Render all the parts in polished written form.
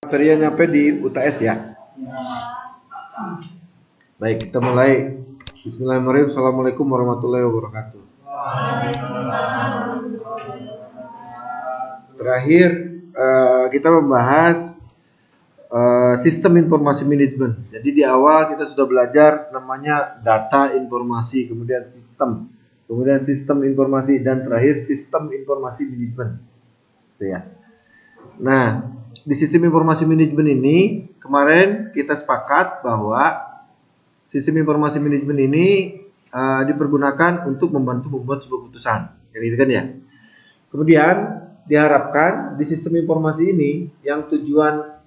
Materinya nyampe di UTS ya. Baik, kita mulai. Bismillahirrahmanirrahim. Assalamualaikum warahmatullahi wabarakatuh. Terakhir kita membahas sistem informasi manajemen. Jadi di awal kita sudah belajar namanya data informasi, kemudian sistem informasi, dan terakhir sistem informasi manajemen. Ya. Nah, di sistem informasi manajemen ini kemarin kita sepakat bahwa sistem informasi manajemen ini dipergunakan untuk membantu membuat sebuah keputusan. Jadi itu kan ya. Kemudian diharapkan di sistem informasi ini yang tujuan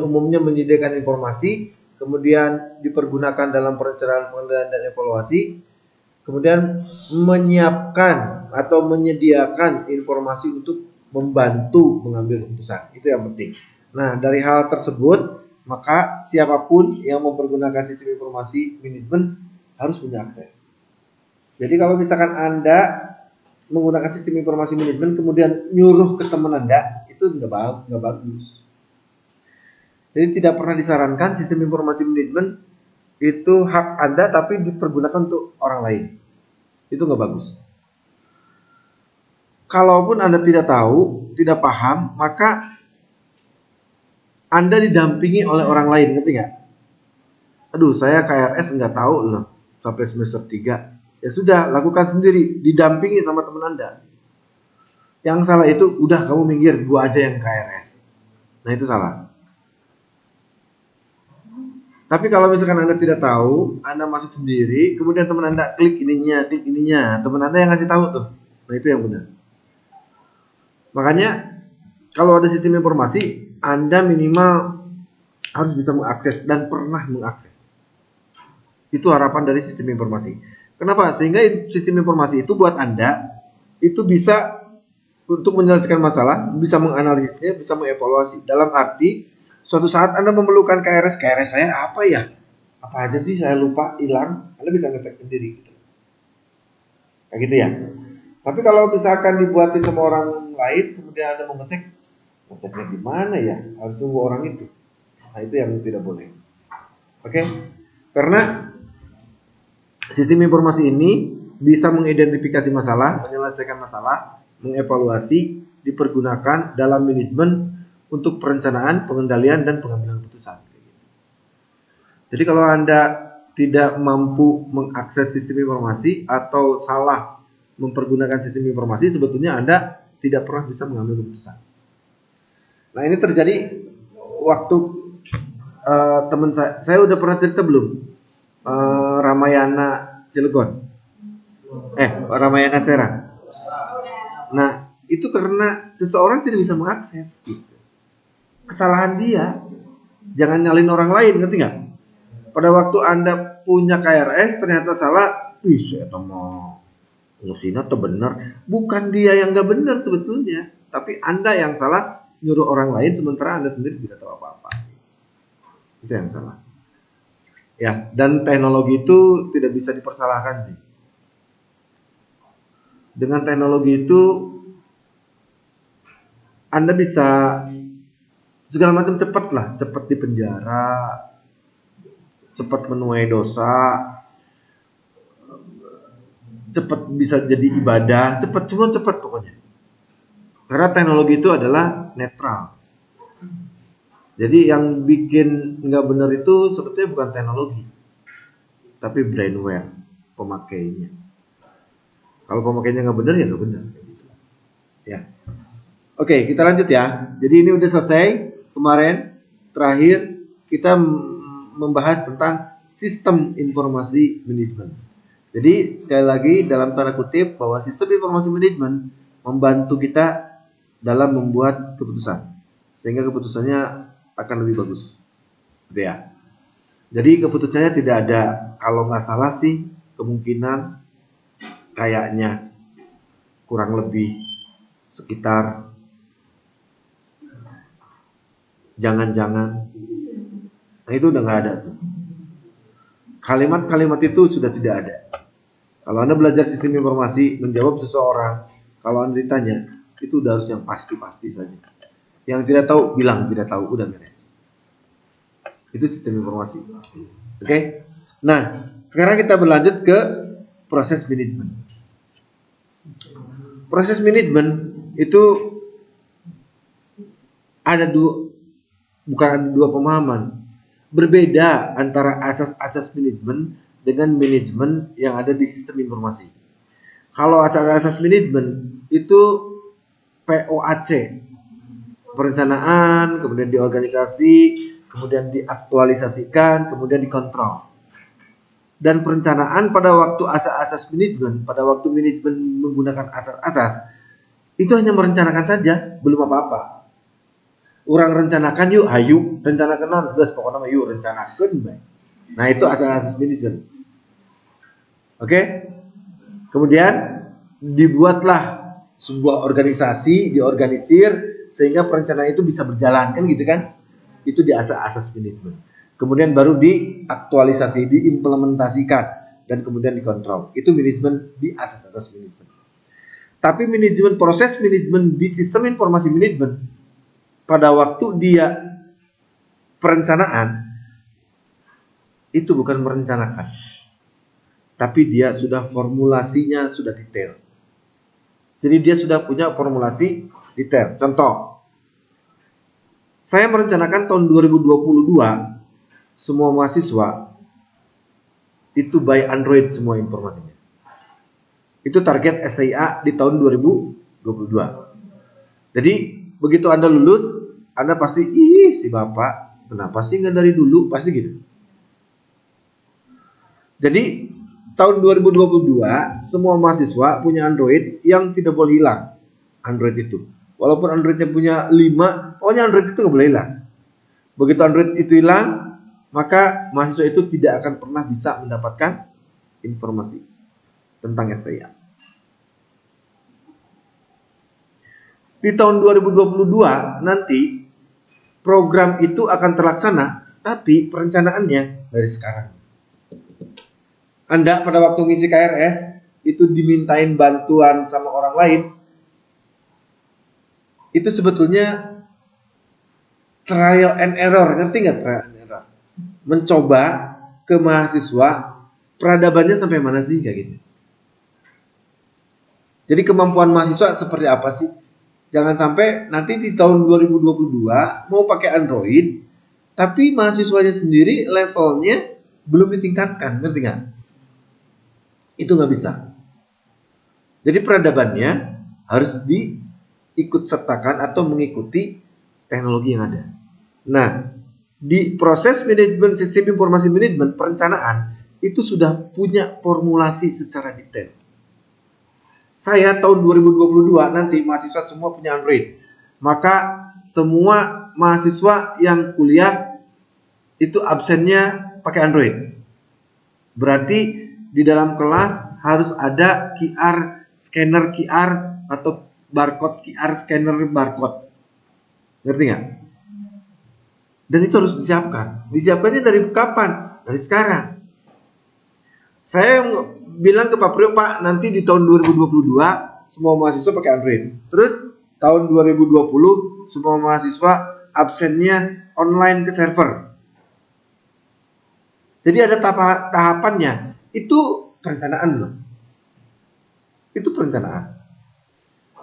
umumnya menyediakan informasi, kemudian dipergunakan dalam perencanaan, pengendalian, dan evaluasi, kemudian menyiapkan atau menyediakan informasi untuk membantu mengambil keputusan. Itu yang penting. Nah, dari hal tersebut, maka siapapun yang mempergunakan sistem informasi manajemen harus punya akses. Jadi kalau misalkan Anda menggunakan sistem informasi manajemen kemudian nyuruh ke teman Anda, itu nggak bagus. Jadi tidak pernah disarankan sistem informasi manajemen itu hak Anda tapi dipergunakan untuk orang lain. Itu nggak bagus. Kalaupun Anda tidak tahu, tidak paham, maka Anda didampingi oleh orang lain, ngerti nggak? Aduh, saya KRS nggak tahu loh sampai semester 3. Ya sudah, lakukan sendiri, didampingi sama teman Anda. Yang salah itu, udah kamu minggir, gua aja yang KRS. Nah itu salah. Tapi kalau misalkan Anda tidak tahu, Anda masuk sendiri, kemudian teman Anda klik ininya, teman Anda yang ngasih tahu tuh. Nah itu yang benar. Makanya kalau ada sistem informasi, Anda minimal harus bisa mengakses dan pernah mengakses. Itu harapan dari sistem informasi. Kenapa? Sehingga sistem informasi itu buat Anda itu bisa untuk menyelesaikan masalah, bisa menganalisisnya, bisa mengevaluasi. Dalam arti suatu saat Anda memerlukan KRS saya apa ya? Apa aja sih saya lupa, hilang, Anda bisa ngecek sendiri gitu. Kayak gitu ya. Tapi kalau misalkan dibuatin sama orang lain, kemudian Anda mau ngeceknya di mana ya? Harus tunggu orang itu. Nah, itu yang tidak boleh. Oke? Karena sistem informasi ini bisa mengidentifikasi masalah, menyelesaikan masalah, mengevaluasi, dipergunakan dalam manajemen untuk perencanaan, pengendalian, dan pengambilan keputusan. Jadi kalau Anda tidak mampu mengakses sistem informasi atau salah mempergunakan sistem informasi, sebetulnya Anda tidak pernah bisa mengambil keputusan. Nah ini terjadi waktu teman saya udah pernah cerita belum? Ramayana Cilegon, Ramayana Serang. Nah itu karena seseorang tidak bisa mengakses, gitu. Kesalahan dia, jangan nyalin orang lain, ngerti nggak? Pada waktu Anda punya KRS ternyata salah, saya mau ngusin atau benar, bukan dia yang nggak benar sebetulnya, tapi Anda yang salah nyuruh orang lain sementara Anda sendiri tidak tahu apa-apa. Itu yang salah. Ya, dan teknologi itu tidak bisa dipersalahkan sih. Dengan teknologi itu Anda bisa segala macam cepat lah, cepat di penjara, cepat menuai dosa, cepat bisa jadi ibadah, cepat pokoknya. Karena teknologi itu adalah netral. Jadi yang bikin nggak benar itu sebetulnya bukan teknologi, tapi brainware pemakainya. Kalau pemakainya nggak benar ya nggak benar. Ya. Oke, kita lanjut ya. Jadi ini udah selesai kemarin. Terakhir kita membahas tentang sistem informasi manajemen. Jadi sekali lagi dalam tanda kutip bahwa sistem informasi manajemen membantu kita dalam membuat keputusan, sehingga keputusannya akan lebih bagus. Gitu ya. Jadi keputusannya tidak ada, kalau nggak salah sih kemungkinan kayaknya kurang lebih sekitar jangan-jangan. Nah itu udah nggak ada tuh. Kalimat-kalimat itu sudah tidak ada. Kalau Anda belajar sistem informasi, menjawab seseorang, kalau Anda ditanya, itu udah harus yang pasti-pasti saja. Yang tidak tahu bilang tidak tahu, udah beres. Itu sistem informasi. Oke? Nah, sekarang kita berlanjut ke proses manajemen. Proses manajemen itu ada dua pemahaman. Berbeda antara asas-asas manajemen dengan manajemen yang ada di sistem informasi. Kalau asas-asas manajemen itu POAC, perencanaan, kemudian diorganisasi, kemudian diaktualisasikan, kemudian dikontrol. Dan perencanaan pada waktu asas-asas manajemen, pada waktu manajemen menggunakan asas-asas, itu hanya merencanakan saja, belum apa-apa. Orang rencanakan yuk, ayo rencanakan non, terus pokoknya yuk rencanakan. Nah itu asas-asas manajemen. Oke? Kemudian dibuatlah sebuah organisasi, diorganisir sehingga perencanaan itu bisa berjalan, kan gitu kan? Itu di asas-asas manajemen. Kemudian baru diaktualisasi, diimplementasikan, dan kemudian dikontrol. Itu manajemen di asas-asas manajemen. Tapi manajemen, proses manajemen di sistem informasi manajemen, pada waktu dia perencanaan, itu bukan merencanakan. Tapi dia sudah formulasinya sudah detail. Jadi dia sudah punya formulasi detail. Contoh, saya merencanakan tahun 2022 semua mahasiswa itu by Android semua informasinya. Itu target STIA di tahun 2022. Jadi begitu Anda lulus, Anda pasti, ih si bapak, kenapa sih nggak dari dulu? Pasti gitu. Jadi tahun 2022 semua mahasiswa punya Android yang tidak boleh hilang. Android itu. Walaupun Androidnya punya 5, pokoknya Android itu nggak boleh hilang. Begitu Android itu hilang, maka mahasiswa itu tidak akan pernah bisa mendapatkan informasi tentang STIA. Di tahun 2022 nanti program itu akan terlaksana, tapi perencanaannya dari sekarang. Anda pada waktu ngisi KRS itu dimintain bantuan sama orang lain, itu sebetulnya trial and error, ngerti nggak trial and error? Mencoba ke mahasiswa peradabannya sampai mana sih kayak gitu. Jadi kemampuan mahasiswa seperti apa sih? Jangan sampai nanti di tahun 2022 mau pakai Android, tapi mahasiswanya sendiri levelnya belum ditingkatkan, ngerti nggak? Itu nggak bisa. Jadi peradabannya harus diikut sertakan atau mengikuti teknologi yang ada. Nah, di proses manajemen sistem informasi manajemen perencanaan itu sudah punya formulasi secara detail. Saya tahun 2022 nanti mahasiswa semua punya Android. Maka semua mahasiswa yang kuliah itu absennya pakai Android. Berarti di dalam kelas harus ada QR, scanner QR atau barcode QR, scanner barcode. Ngerti nggak? Dan itu harus disiapkan. Disiapkannya dari kapan? Dari sekarang. Saya bilang ke Pak Priyo, Pak, nanti di tahun 2022 semua mahasiswa pakai Android. Terus tahun 2020 semua mahasiswa absennya online ke server. Jadi ada tahapannya. Itu perencanaan loh. Itu perencanaan.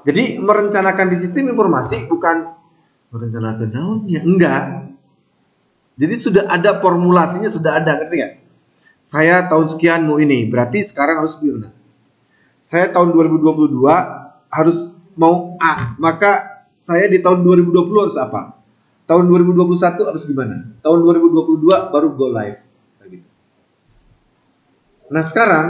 Jadi merencanakan di sistem informasi bukan merencanakan daunnya, enggak. Jadi sudah ada formulasinya, sudah ada, ngerti nggak? Saya tahun sekian mau ini, berarti sekarang harus gimana? Saya tahun 2022 harus mau A, maka saya di tahun 2020 harus apa? Tahun 2021 harus gimana? Tahun 2022 baru go live. Gitu. Nah sekarang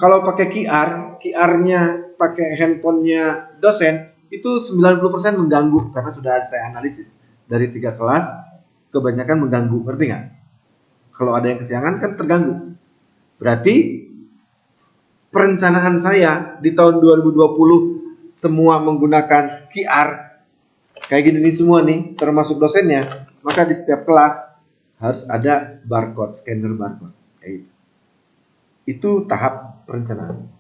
kalau pakai QR-nya pakai handphonenya dosen, itu 90% mengganggu karena sudah saya analisis dari 3 kelas, kebanyakan mengganggu, ngerti nggak? Kalau ada yang kesiangan kan terganggu. Berarti perencanaan saya di tahun 2020 semua menggunakan QR kayak gini nih semua nih, termasuk dosennya, maka di setiap kelas harus ada barcode, scanner barcode. Itu tahap perencanaan.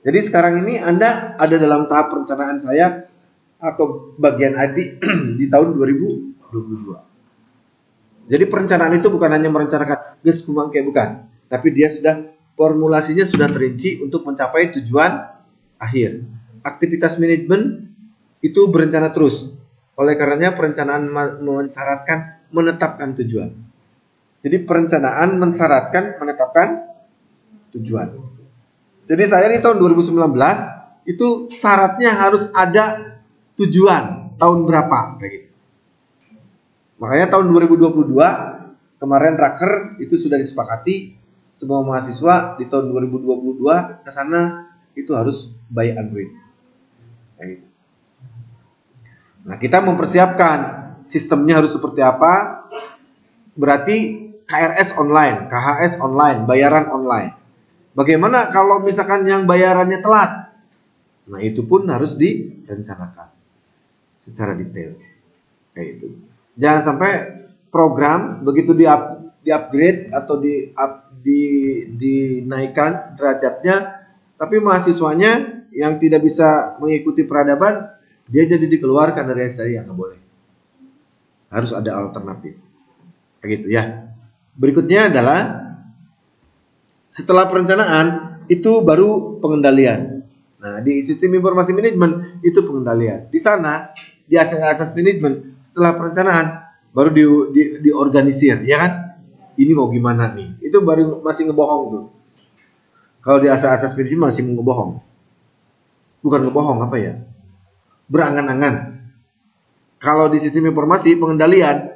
Jadi sekarang ini Anda ada dalam tahap perencanaan saya, atau bagian IT di tahun 2022. Jadi perencanaan itu bukan hanya merencanakan ges kumangke, bukan, tapi dia sudah formulasinya sudah terinci untuk mencapai tujuan akhir. Aktivitas manajemen itu berencana terus. Oleh karenanya perencanaan mensyaratkan menetapkan tujuan. Jadi perencanaan mensyaratkan menetapkan tujuan. Jadi saya di tahun 2019 itu syaratnya harus ada tujuan tahun berapa kayak gitu. Makanya tahun 2022 kemarin raker itu sudah disepakati semua mahasiswa di tahun 2022 ke sana itu harus by Android. Kayak gitu. Nah, kita mempersiapkan sistemnya harus seperti apa? Berarti KRS online, KHS online, bayaran online. Bagaimana kalau misalkan yang bayarannya telat? Nah, itu pun harus direncanakan secara detail. Kayak itu. Jangan sampai program begitu di-upgrade atau dinaikkan derajatnya, tapi mahasiswanya yang tidak bisa mengikuti peradaban, dia jadi dikeluarkan dari STI, yang nggak boleh. Harus ada alternatif. Kayak gitu ya. Berikutnya adalah setelah perencanaan itu baru pengendalian. Nah, di sistem informasi manajemen itu pengendalian. Di sana di asas manajemen setelah perencanaan baru diorganisir, ya kan? Ini mau gimana nih? Itu baru masih ngebohong tuh. Kalau di asas manajemen masih ngebohong. Bukan ngebohong, apa ya? Berangan-angan. Kalau di sistem informasi pengendalian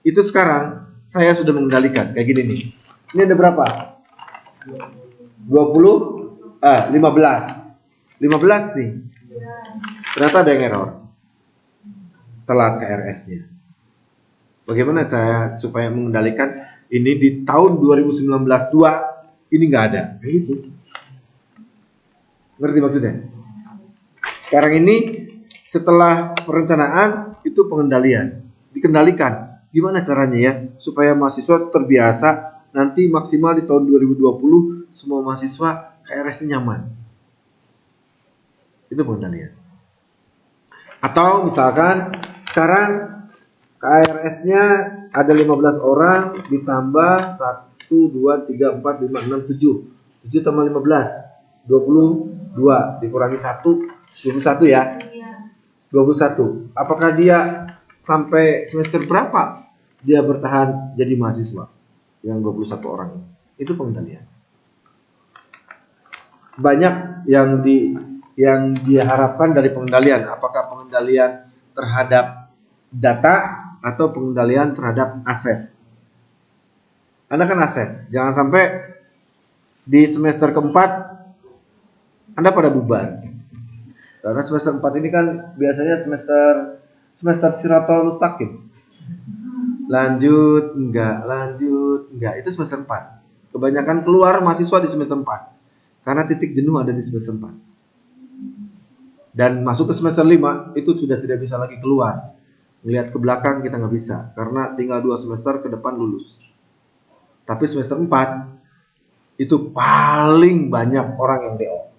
itu sekarang saya sudah mengendalikan kayak gini nih. Ini ada berapa? 15 nih. Ternyata ada yang error. Telat KRS-nya. Bagaimana saya supaya mengendalikan ini di tahun 2019 ini nggak ada. Kayak gitu. Ngerti maksudnya? Sekarang ini setelah perencanaan itu pengendalian. Dikendalikan. Gimana caranya ya supaya mahasiswa terbiasa nanti maksimal di tahun 2020 semua mahasiswa KRS-nya nyaman. Itu pengendalian. Atau misalkan sekarang KRS-nya ada 15 orang ditambah 1, 2, 3, 4, 5, 6, 7. 7 tambah 15, 22 dikurangi 1, 21 ya. 21. Apakah dia sampai semester berapa dia bertahan jadi mahasiswa? Yang 21 orang ini. Itu pengendalian. Banyak yang diharapkan dari pengendalian. Apakah pengendalian terhadap data atau pengendalian terhadap aset? Anda kan aset. Jangan sampai di semester keempat Anda pada bubar. Karena semester 4 ini kan biasanya semester Siratal Mustaqim. Lanjut, enggak. Itu semester 4. Kebanyakan keluar mahasiswa di semester 4. Karena titik jenuh ada di semester 4. Dan masuk ke semester 5 itu sudah tidak bisa lagi keluar. Melihat ke belakang kita nggak bisa. Karena tinggal 2 semester ke depan lulus. Tapi semester 4 itu paling banyak orang yang DO.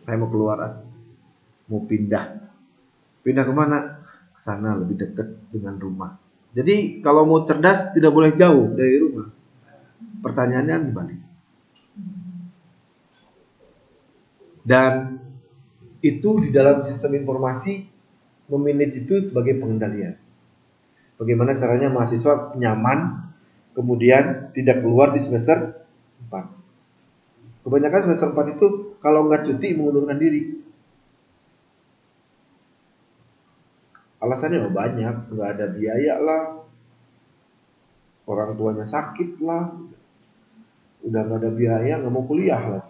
Saya mau keluar, mau pindah. Pindah kemana? Ke sana lebih dekat dengan rumah. Jadi kalau mau cerdas tidak boleh jauh dari rumah. Pertanyaannya dibalik. Dan itu di dalam sistem informasi memanage itu sebagai pengendalian. Bagaimana caranya mahasiswa nyaman, kemudian tidak keluar di semester 4. Kebanyakan semester 4 itu kalau nggak cuti mengundurkan diri. Alasannya banyak, nggak ada biaya lah, orang tuanya sakit lah, udah nggak ada biaya nggak mau kuliah lah.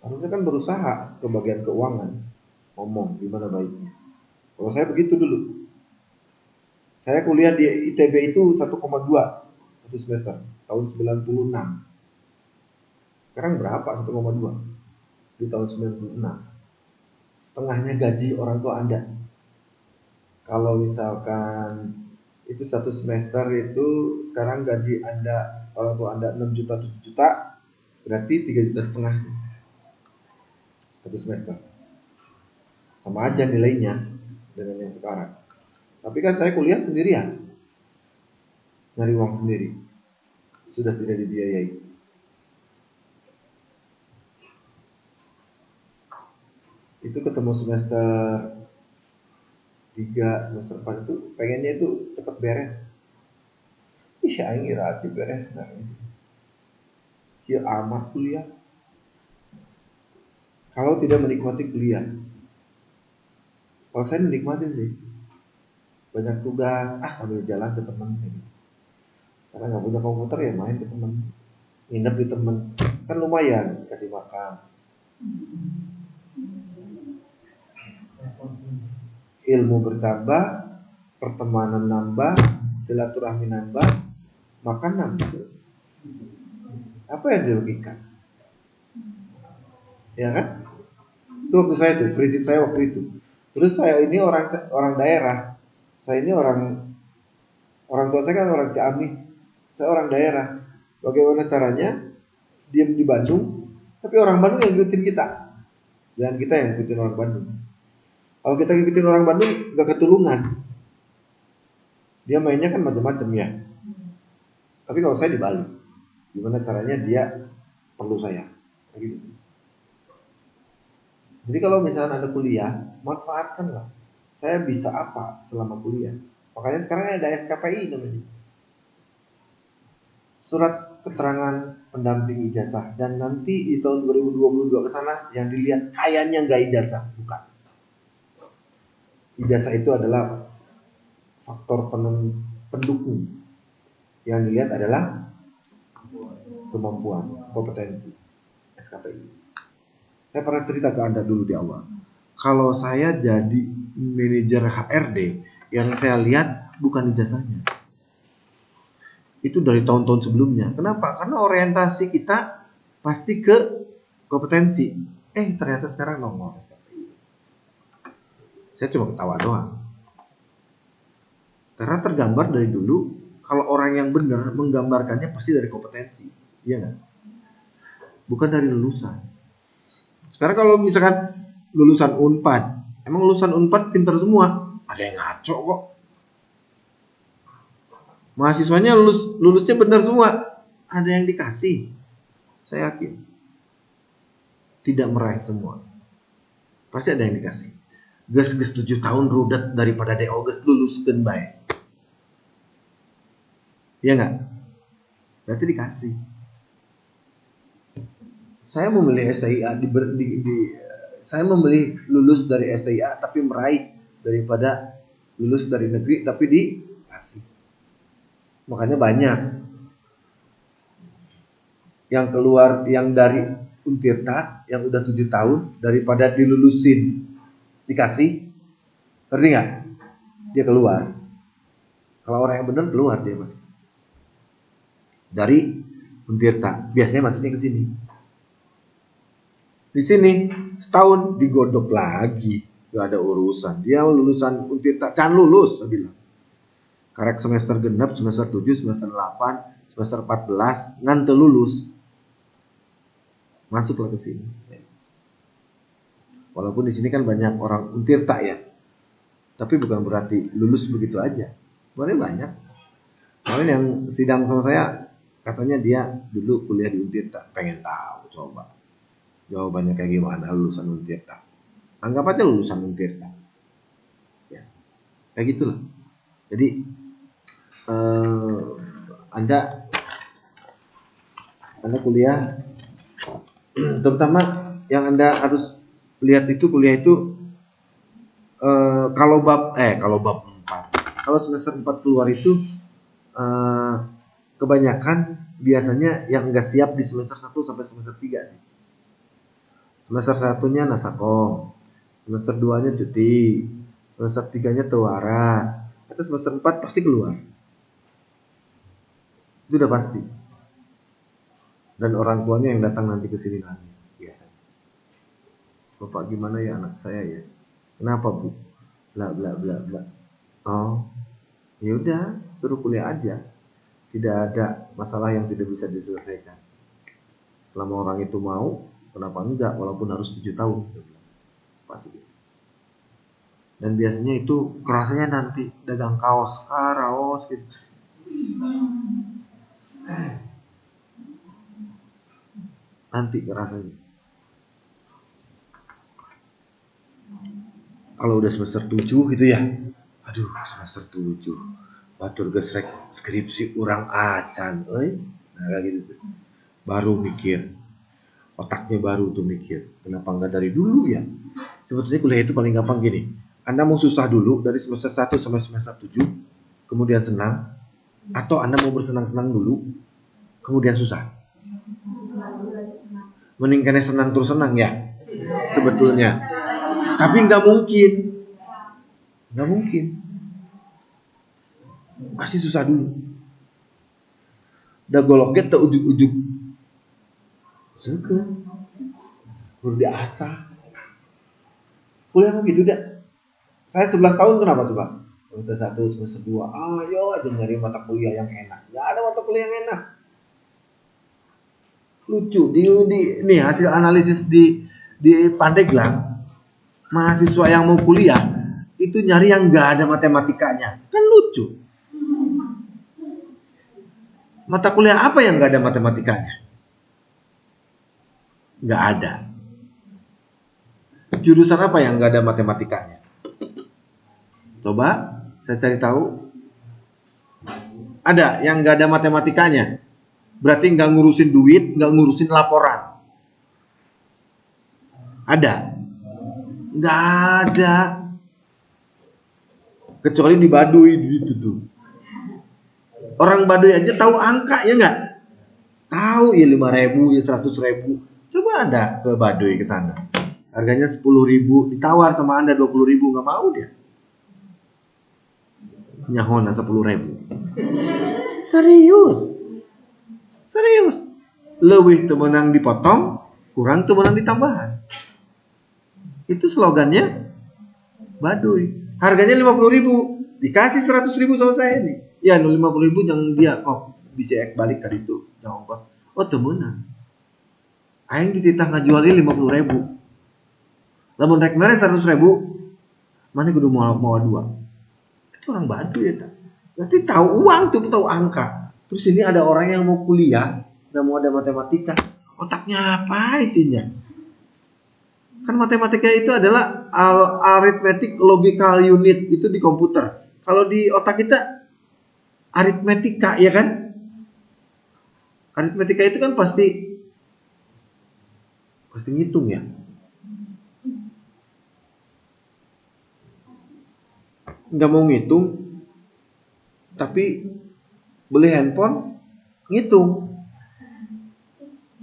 Harusnya kan berusaha ke bagian keuangan, ngomong gimana baiknya. Kalau saya begitu dulu, saya kuliah di ITB itu 1,2 satu semester tahun 96. Sekarang berapa 1,2 di tahun 96? Setengahnya gaji orang tua Anda. Kalau misalkan itu satu semester itu sekarang gaji Anda, orang tua Anda 6 juta 7 juta, berarti 3,5 juta satu semester. sama aja nilainya dengan yang sekarang. Tapi kan saya kuliah sendirian, nyari uang sendiri, sudah tidak dibiayai. Itu ketemu semester 3, semester 4 itu pengennya itu cepet beres. Ih, aing ira sih beres nah. Kieu amat kuliah. Kalau tidak menikmati kuliah. Kalau saya menikmati sih. Banyak tugas, sambil jalan ke teman gitu. Karena nggak punya komputer ya main ke teman, nginep di teman, kan lumayan kasih makan. Ilmu bertambah, pertemanan nambah, silaturahmi nambah, makan nambah. Apa yang dirugikan? Ya kan? Itu waktu saya tuh, prinsip saya waktu itu. Terus saya ini orang daerah. Saya ini orang tua saya kan orang Ciamis. Saya orang daerah. Bagaimana caranya? Diam di Bandung, tapi orang Bandung yang ngikutin kita. Jangan kita yang ngikutin orang Bandung. Kalau kita ngikutin orang Bandung, gak ketulungan. Dia mainnya kan macam-macam ya. Tapi kalau saya di Bali, gimana caranya dia perlu saya? Gitu. Jadi kalau misalnya ada kuliah, manfaatkanlah. Saya bisa apa selama kuliah? Makanya sekarang ada SKPI namanya. Surat keterangan pendamping ijazah, dan nanti di tahun 2022 ke sana yang dilihat kayaknya nggak ijazah, bukan. Ijazah itu adalah faktor pendukung. Yang dilihat adalah kemampuan, kompetensi. SKPI. Saya pernah cerita ke Anda dulu di awal. Kalau saya jadi manajer HRD, yang saya lihat bukan ijazahnya. Itu dari tahun-tahun sebelumnya. Kenapa? Karena orientasi kita pasti ke kompetensi. Ternyata sekarang nongol SKPI. Saya cuma ketawa doang. Karena tergambar dari dulu, kalau orang yang benar menggambarkannya pasti dari kompetensi. Iya nggak? Bukan dari lulusan. Sekarang kalau misalkan lulusan Unpad, emang lulusan Unpad pintar semua? Ada yang ngaco kok. Mahasiswanya lulusnya benar semua. Ada yang dikasih. Saya yakin. Tidak meraih semua. Pasti ada yang dikasih. Ges 7 tahun rudat daripada DO ges luluskeun bae. Iya enggak? Berarti dikasih. Saya memilih STIA saya memilih lulus dari STIA tapi meraih daripada lulus dari negeri tapi dikasih. Makanya banyak yang keluar yang dari Untirta yang udah 7 tahun daripada dilulusin dikasih, ngerti nggak? Dia keluar. Kalau orang yang benar keluar dia mas dari Untirta, biasanya maksudnya ke sini. Di sini setahun digodok lagi, gak ada urusan. Dia lulusan Untirta, can lulus, saya bilang. Karek semester genap, semester 7, semester 8, semester 14, ngan teu lulus. Masuklah ke sini. Walaupun di sini kan banyak orang Untirta ya. Tapi bukan berarti lulus begitu aja. Sebenarnya banyak. Kemarin yang sidang sama saya katanya dia dulu kuliah di Untirta, pengen tahu coba. Jawabannya kayak gimana lulusan Untirta. Anggap aja lulusan Untirta. Ya. Kayak gitulah. Jadi Anda kuliah terutama yang Anda harus lihat itu kuliah itu kalau bab 4. Kalau semester 4 keluar itu kebanyakan biasanya yang enggak siap di semester 1 sampai semester 3 sih. Semester 1-nya nasakom, semester 2-nya cuti, semester 3-nya tewaras, atau semester 4 pasti keluar. Itu udah pasti. Dan orang tuanya yang datang nanti ke sini nangis biasanya. Bapak gimana ya anak saya ya? Kenapa Bu? Bla bla bla bla. Oh, ya udah, suruh kuliah aja. Tidak ada masalah yang tidak bisa diselesaikan. Selama orang itu mau, kenapa enggak? Walaupun harus 7 tahun. Pasti. Dan biasanya itu kerasanya nanti dagang kaos, gitu. Nanti kerasanya. Kalau udah semester 7 gitu ya. Aduh, semester 7. Batur gesrek skripsi urang acan, Nah, kayak gitu. Baru mikir. Otaknya baru tuh mikir. Kenapa enggak dari dulu ya? Sebetulnya kuliah itu paling gampang gini. Anda mau susah dulu dari semester 1 sampai semester 7, kemudian senang, atau Anda mau bersenang-senang dulu, kemudian susah. Mending kena senang terus senang ya, sebetulnya. Tapi nggak mungkin. Nggak mungkin. Pasti susah dulu. Udah goloknya tak ujuk-ujuk. Seke. Baru diasah. Kuliah mah gitu dah. Saya 11 tahun kenapa tuh Pak? Semester 1, semester 2. Ayo aja nyari mata kuliah yang enak. Nggak ada mata kuliah yang enak. Lucu. Nih hasil analisis di Pandeglang. Mahasiswa yang mau kuliah itu nyari yang nggak ada matematikanya. Kan lucu. Mata kuliah apa yang nggak ada matematikanya? Nggak ada. Jurusan apa yang nggak ada matematikanya? Coba saya cari tahu. Ada yang nggak ada matematikanya. Berarti nggak ngurusin duit, nggak ngurusin laporan. Ada? Nggak ada. Kecuali di Baduy gitu tuh. Orang Baduy aja tahu angka ya nggak? Tahu ya 5.000 ya 100.000. Coba Anda ke Baduy ke sana. Harganya 10.000, ditawar sama Anda 20.000, nggak mau dia. Nyahona 10.000. Serius. Lebih temenang dipotong, kurang temenang ditambahan. Itu slogannya Baduy. Harganya 50.000, dikasih 100.000 sama saya nih. Ya, 50.000 yang dia kok bisa balik tadi itu, yang ongkos. Oh temenan. Aing dititah ngajualin 50.000. Lamun rek mere 100.000, mana kudu mau 2. Itu orang Baduy ya tak. Berarti tahu uang tuh, tahu angka. Terus ini ada orang yang mau kuliah, nggak mau ada matematika. Otaknya apa isinya? Kan matematika itu adalah arithmetic logical unit itu di komputer. Kalau di otak kita aritmetika ya kan? Aritmetika itu kan pasti ngitung ya. Nggak mau ngitung, tapi beli handphone ngitung.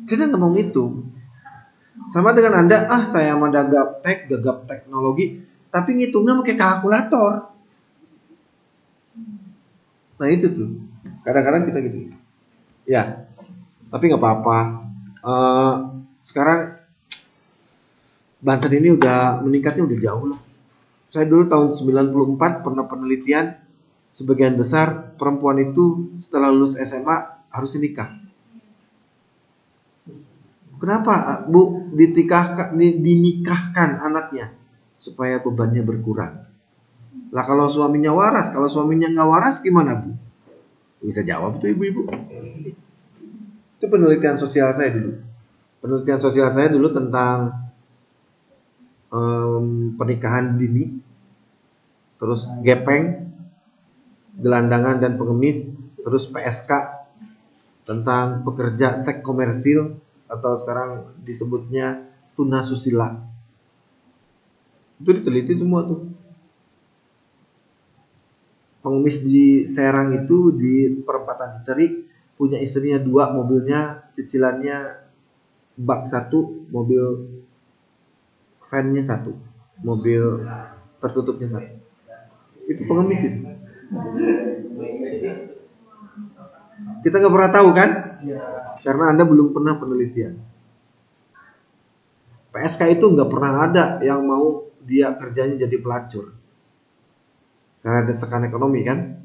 Jadi nggak mau ngitung. Sama dengan Anda, saya mah gagap teknologi, tapi ngitungnya pakai kalkulator. Nah itu tuh, kadang-kadang kita gitu. Ya, tapi nggak apa-apa. Sekarang Banten ini udah meningkatnya udah jauh lah. Saya dulu tahun 94 pernah penelitian, sebagian besar perempuan itu setelah lulus SMA harus nikah. Kenapa Bu dinikahkan anaknya? Supaya bebannya berkurang. Lah kalau suaminya waras, kalau suaminya nggak waras gimana Bu? Bisa jawab tuh ibu-ibu. Itu penelitian sosial saya dulu. Penelitian sosial saya dulu tentang pernikahan dini, terus gepeng, gelandangan dan pengemis, terus PSK tentang pekerja seks komersil atau sekarang disebutnya tunasusila. Itu diteliti semua tuh. Pengemis di Serang itu di perempatan Cicerik punya istrinya 2, mobilnya cicilannya bak 1, mobil van-nya 1, mobil tertutupnya 1. Itu pengemis itu. Kita nggak pernah tahu kan? Karena Anda belum pernah penelitian. PSK itu nggak pernah ada yang mau dia kerjanya jadi pelacur. Karena ada desakan ekonomi kan,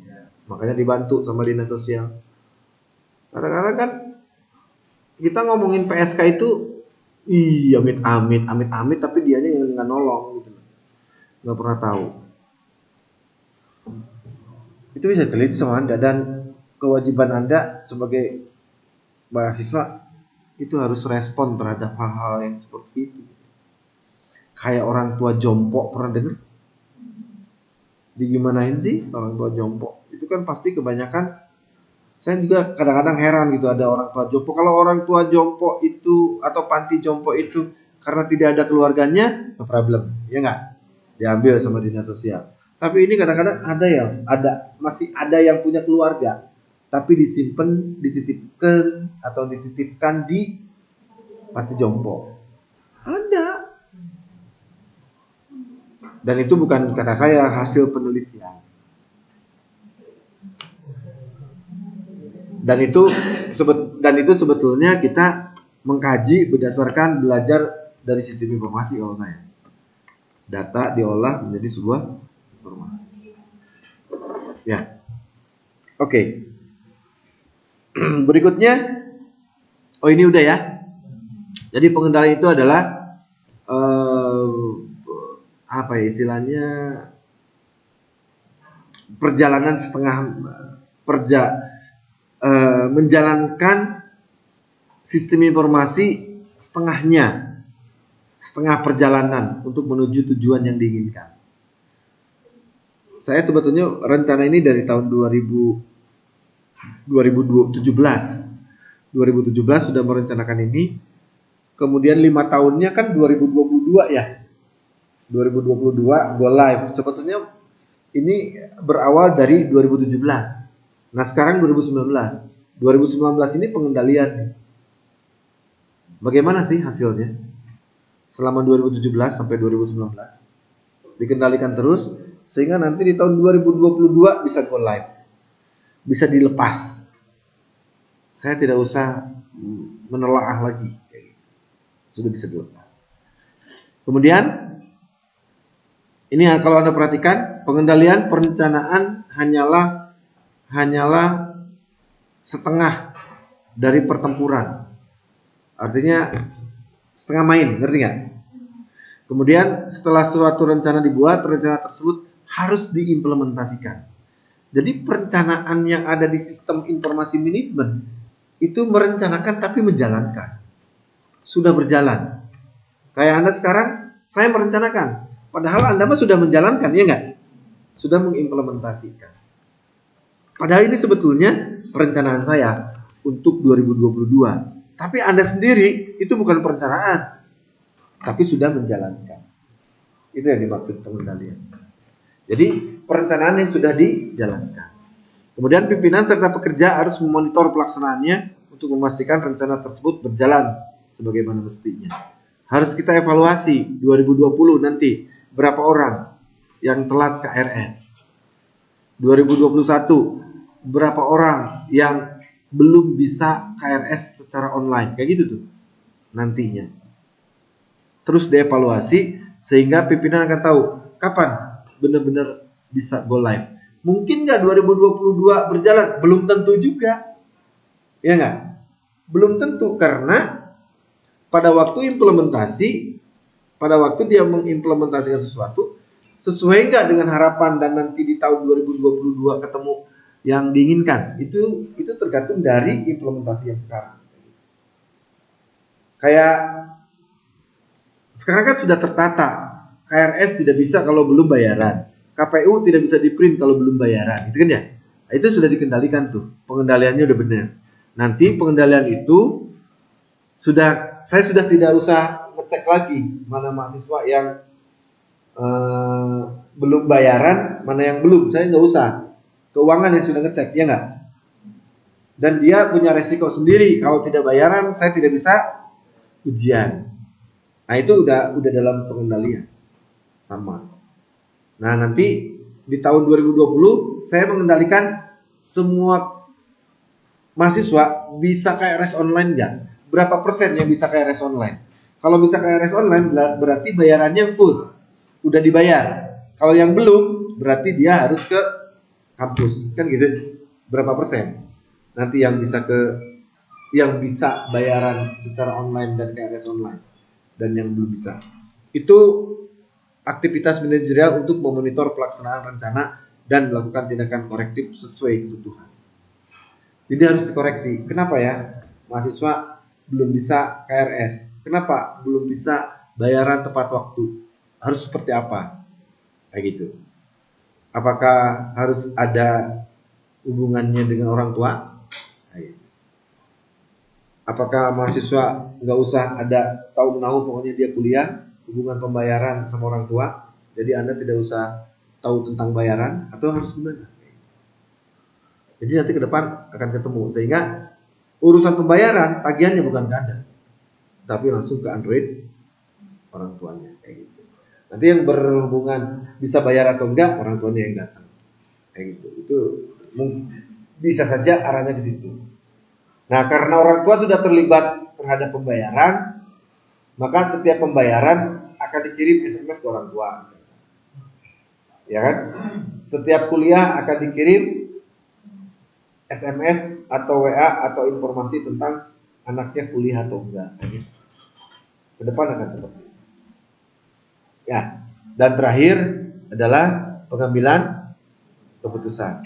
makanya dibantu sama dinas sosial. Kadang-kadang kan kita ngomongin PSK itu, amit-amit, tapi dianya yang nggak nolong gitu, nggak pernah tahu. itu bisa teliti sama Anda, dan kewajiban Anda sebagai mahasiswa itu harus respon terhadap hal-hal yang seperti itu. Kayak orang tua jompo, pernah dengar? Digimanain sih orang tua jompo? Itu kan pasti kebanyakan, saya juga kadang-kadang heran gitu, ada orang tua jompo. Kalau orang tua jompo itu atau panti jompo itu karena tidak ada keluarganya, no problem, ya nggak? Diambil sama dinas sosial. Tapi ini kadang-kadang masih ada yang punya keluarga, tapi disimpan, dititipkan atau dititipkan di panti jompo. Ada. Dan itu bukan kata saya, hasil penelitian. Dan itu sebetulnya kita mengkaji berdasarkan belajar dari sistem informasi kalau saya. Data diolah menjadi sebuah informasi. Ya. Oke. Berikutnya, ini udah ya. Jadi pengendalian itu adalah apa ya istilahnya, perjalanan menjalankan sistem informasi setengah perjalanan untuk menuju tujuan yang diinginkan. Saya sebetulnya rencana ini dari tahun 2017 sudah merencanakan ini. Kemudian 5 tahunnya kan 2022 ya. 2022 go live. Sebetulnya ini berawal dari 2017. Nah, sekarang 2019. 2019 ini pengendalian. Bagaimana sih hasilnya? Selama 2017 sampai 2019. Dikendalikan terus sehingga nanti di tahun 2022 bisa go live. Bisa dilepas. Saya tidak usah menelaah lagi. Sudah bisa dilepas. Kemudian ini kalau Anda perhatikan, pengendalian perencanaan hanyalah setengah dari pertempuran. Artinya setengah main, ngerti nggak? Kemudian setelah suatu rencana dibuat, rencana tersebut harus diimplementasikan. Jadi perencanaan yang ada di sistem informasi manajemen itu merencanakan tapi menjalankan. Sudah berjalan. Kayak Anda sekarang, saya merencanakan. Padahal Anda mah sudah menjalankan, ya nggak? Sudah mengimplementasikan. Padahal ini sebetulnya perencanaan saya untuk 2022. Tapi Anda sendiri itu bukan perencanaan, tapi sudah menjalankan. Itu yang dimaksud pengendalian. Jadi perencanaan yang sudah dijalankan. Kemudian pimpinan serta pekerja harus memonitor pelaksanaannya untuk memastikan rencana tersebut berjalan sebagaimana mestinya. Harus kita evaluasi 2020 nanti berapa orang yang telat KRS. 2021 berapa orang yang belum bisa KRS secara online. Kayak gitu tuh nantinya. Terus dievaluasi sehingga pimpinan akan tahu kapan benar-benar bisa go live. Mungkin nggak 2022 berjalan? Belum tentu juga. Ya nggak? Belum tentu karena pada waktu dia mengimplementasikan sesuatu, sesuai nggak dengan harapan dan nanti di tahun 2022 ketemu yang diinginkan. Itu tergantung dari implementasi yang sekarang. Kayak sekarang kan sudah tertata, KRS tidak bisa kalau belum bayaran, KPU tidak bisa di-print kalau belum bayaran, gitu kan ya? Nah, itu sudah dikendalikan tuh, pengendaliannya udah benar. Nanti pengendalian itu saya sudah tidak usah ngecek lagi mana mahasiswa yang belum bayaran, mana yang belum. Saya nggak usah. Keuangan yang sudah ngecek, ya nggak? Dan dia punya resiko sendiri. Kalau tidak bayaran, saya tidak bisa ujian. Nah, itu udah dalam pengendalian. Sama. Nah, nanti di tahun 2020 saya mengendalikan semua mahasiswa bisa KRS online nggak? Berapa persen yang bisa KRS online? Kalau bisa KRS online berarti bayarannya full. Udah dibayar. Kalau yang belum berarti dia harus ke kampus. Kan gitu. Berapa persen? Nanti yang bisa bayaran secara online dan KRS online. Dan yang belum bisa. Itu aktivitas manajerial untuk memonitor pelaksanaan rencana dan melakukan tindakan korektif sesuai kebutuhan. Jadi harus dikoreksi. Kenapa ya mahasiswa belum bisa KRS? Kenapa belum bisa bayaran tepat waktu? Harus seperti apa? Kayak gitu. Apakah harus ada hubungannya dengan orang tua? Kayak gitu. Apakah mahasiswa nggak usah ada tahu menahu pokoknya dia kuliah, hubungan pembayaran sama orang tua, jadi Anda tidak usah tahu tentang bayaran, atau harus gimana? Jadi nanti ke depan akan ketemu, sehingga urusan pembayaran tagihannya bukan ke Anda, tapi langsung ke Android orang tuanya, kayak gitu. Nanti yang berhubungan bisa bayar atau enggak orang tuanya yang datang, kayak gitu. Itu bisa saja arahnya di situ. Nah, karena orang tua sudah terlibat terhadap pembayaran, maka setiap pembayaran akan dikirim SMS ke orang tua. Ya kan? Setiap kuliah akan dikirim SMS atau WA atau informasi tentang anaknya kuliah atau enggak. Ke depan akan seperti itu. Ya, dan terakhir adalah pengambilan keputusan.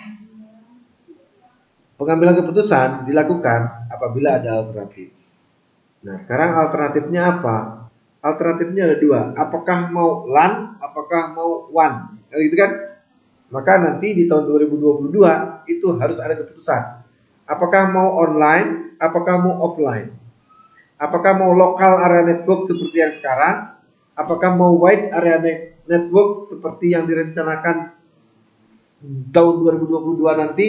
Pengambilan keputusan dilakukan apabila ada alternatif. Nah, sekarang alternatifnya apa? Alternatifnya ada dua. Apakah mau LAN, apakah mau WAN? Gitu kan? Maka nanti di tahun 2022 itu harus ada keputusan. Apakah mau online, apakah mau offline? Apakah mau local area network seperti yang sekarang? Apakah mau wide area network seperti yang direncanakan tahun 2022 nanti?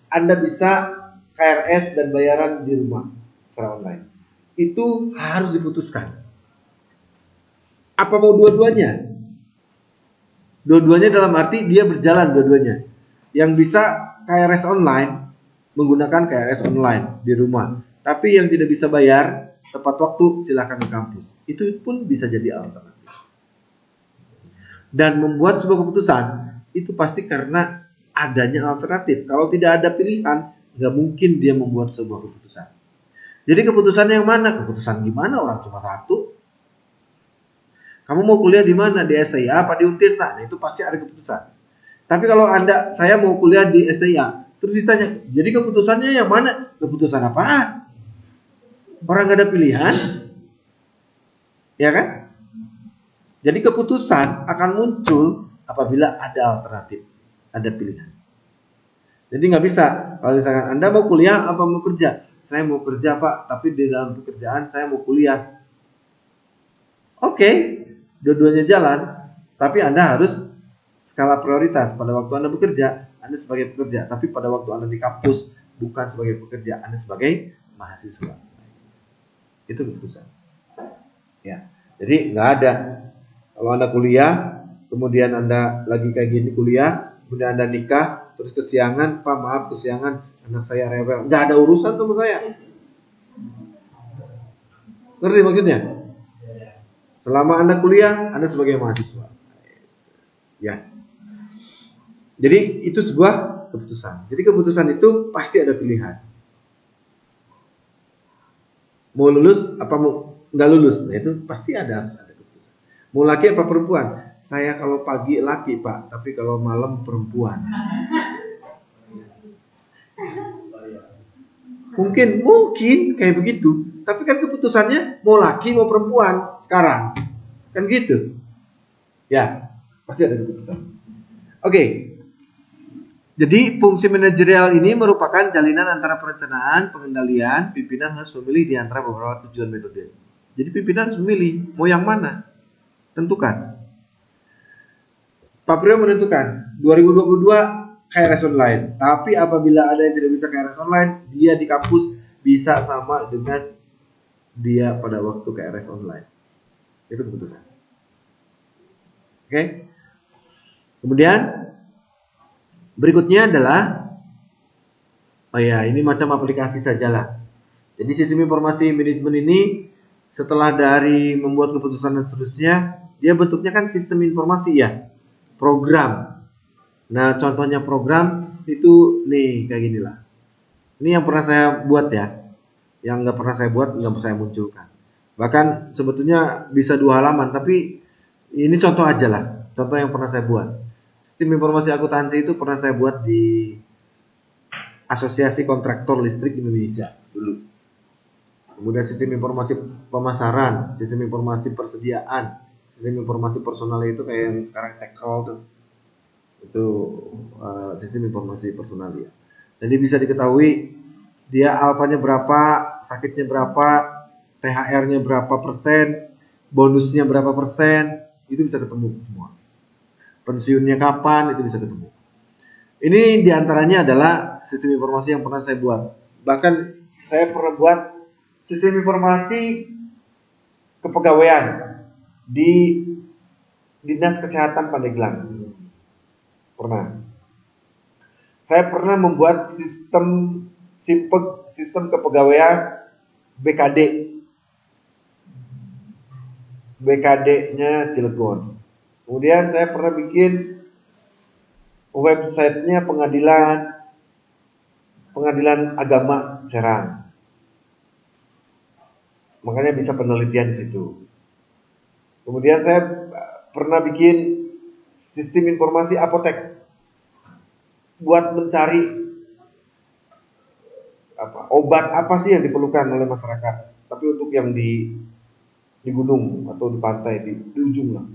Anda bisa KRS dan bayaran di rumah secara online. Itu harus diputuskan. Apa mau dua-duanya? Dua-duanya dalam arti dia berjalan dua-duanya. Yang bisa KRS online menggunakan KRS online di rumah. Tapi yang tidak bisa bayar tepat waktu silakan ke kampus. Itu pun bisa jadi alternatif. Dan membuat sebuah keputusan itu pasti karena adanya alternatif. Kalau tidak ada pilihan, nggak mungkin dia membuat sebuah keputusan. Jadi keputusan yang mana? Keputusan gimana? Orang cuma satu. Kamu mau kuliah di mana? Di STIA apa di Untirta? Nah, itu pasti ada keputusan. Tapi kalau saya mau kuliah di STIA, terus ditanya, jadi keputusannya yang mana? Keputusan apaan? Orang nggak ada pilihan, ya kan? Jadi keputusan akan muncul apabila ada alternatif, ada pilihan. Jadi nggak bisa kalau misalkan Anda mau kuliah apa mau kerja? Saya mau kerja Pak, tapi di dalam pekerjaan saya mau kuliah. Oke, dua-duanya jalan, tapi Anda harus skala prioritas. Pada waktu Anda bekerja, Anda sebagai pekerja, tapi pada waktu Anda di kampus bukan sebagai pekerja, Anda sebagai mahasiswa. Itu keputusan. Ya, jadi nggak ada. Kalau Anda kuliah, kemudian Anda lagi kayak gini kuliah, kemudian Anda nikah, terus kesiangan, Pak maaf kesiangan, anak saya rewel, nggak ada urusan sama saya. Ngerti maksudnya? Selama Anda kuliah, Anda sebagai mahasiswa. Ya. Jadi itu sebuah keputusan. Jadi keputusan itu pasti ada pilihan. Mau lulus apa mau nggak lulus? Nah itu pasti harus ada keputusan. Mau laki apa perempuan? Saya kalau pagi laki Pak, tapi kalau malam perempuan. Mungkin kayak begitu. Tapi kan keputusannya mau laki mau perempuan sekarang. Kan gitu. Ya, pasti ada keputusan. Oke. Jadi fungsi manajerial ini merupakan jalinan antara perencanaan, pengendalian, pimpinan harus memilih di antara beberapa tujuan metode. Jadi pimpinan harus memilih mau yang mana. Tentukan. Pak Priyo menentukan 2022 KRS online. Tapi apabila ada yang tidak bisa KRS online, dia di kampus bisa sama dengan dia pada waktu KRS online. Itu keputusan. Oke. Kemudian berikutnya adalah ini macam aplikasi sajalah. Jadi sistem informasi manajemen ini setelah dari membuat keputusan dan seterusnya, dia bentuknya kan sistem informasi ya, program. Nah contohnya program itu nih kayak ginilah. Ini yang pernah saya buat ya, yang nggak pernah saya buat nggak pernah saya munculkan. Bahkan sebetulnya bisa 2 halaman, tapi ini contoh aja lah, contoh yang pernah saya buat. Sistem informasi akuntansi itu pernah saya buat di Asosiasi Kontraktor Listrik Indonesia dulu. Kemudian sistem informasi pemasaran, sistem informasi persediaan, sistem informasi personal itu kayak yang sekarang Cekro tuh. Itu sistem informasi personal ya. Jadi bisa diketahui dia alfanya berapa, sakitnya berapa, THR-nya berapa persen, bonusnya berapa persen, itu bisa ketemu semua. Pensiunnya kapan, itu bisa ketemu. Ini diantaranya adalah sistem informasi yang pernah saya buat. Bahkan saya pernah buat sistem informasi kepegawaian di Dinas Kesehatan Pandeglang. Pernah. Saya pernah membuat sistem kepegawaian BKD-nya Cilegon. Kemudian saya pernah bikin websitenya pengadilan agama Serang. Makanya bisa penelitian di situ. Kemudian saya pernah bikin sistem informasi apotek buat mencari obat apa sih yang diperlukan oleh masyarakat. Tapi untuk yang di gunung atau di pantai di ujung lah.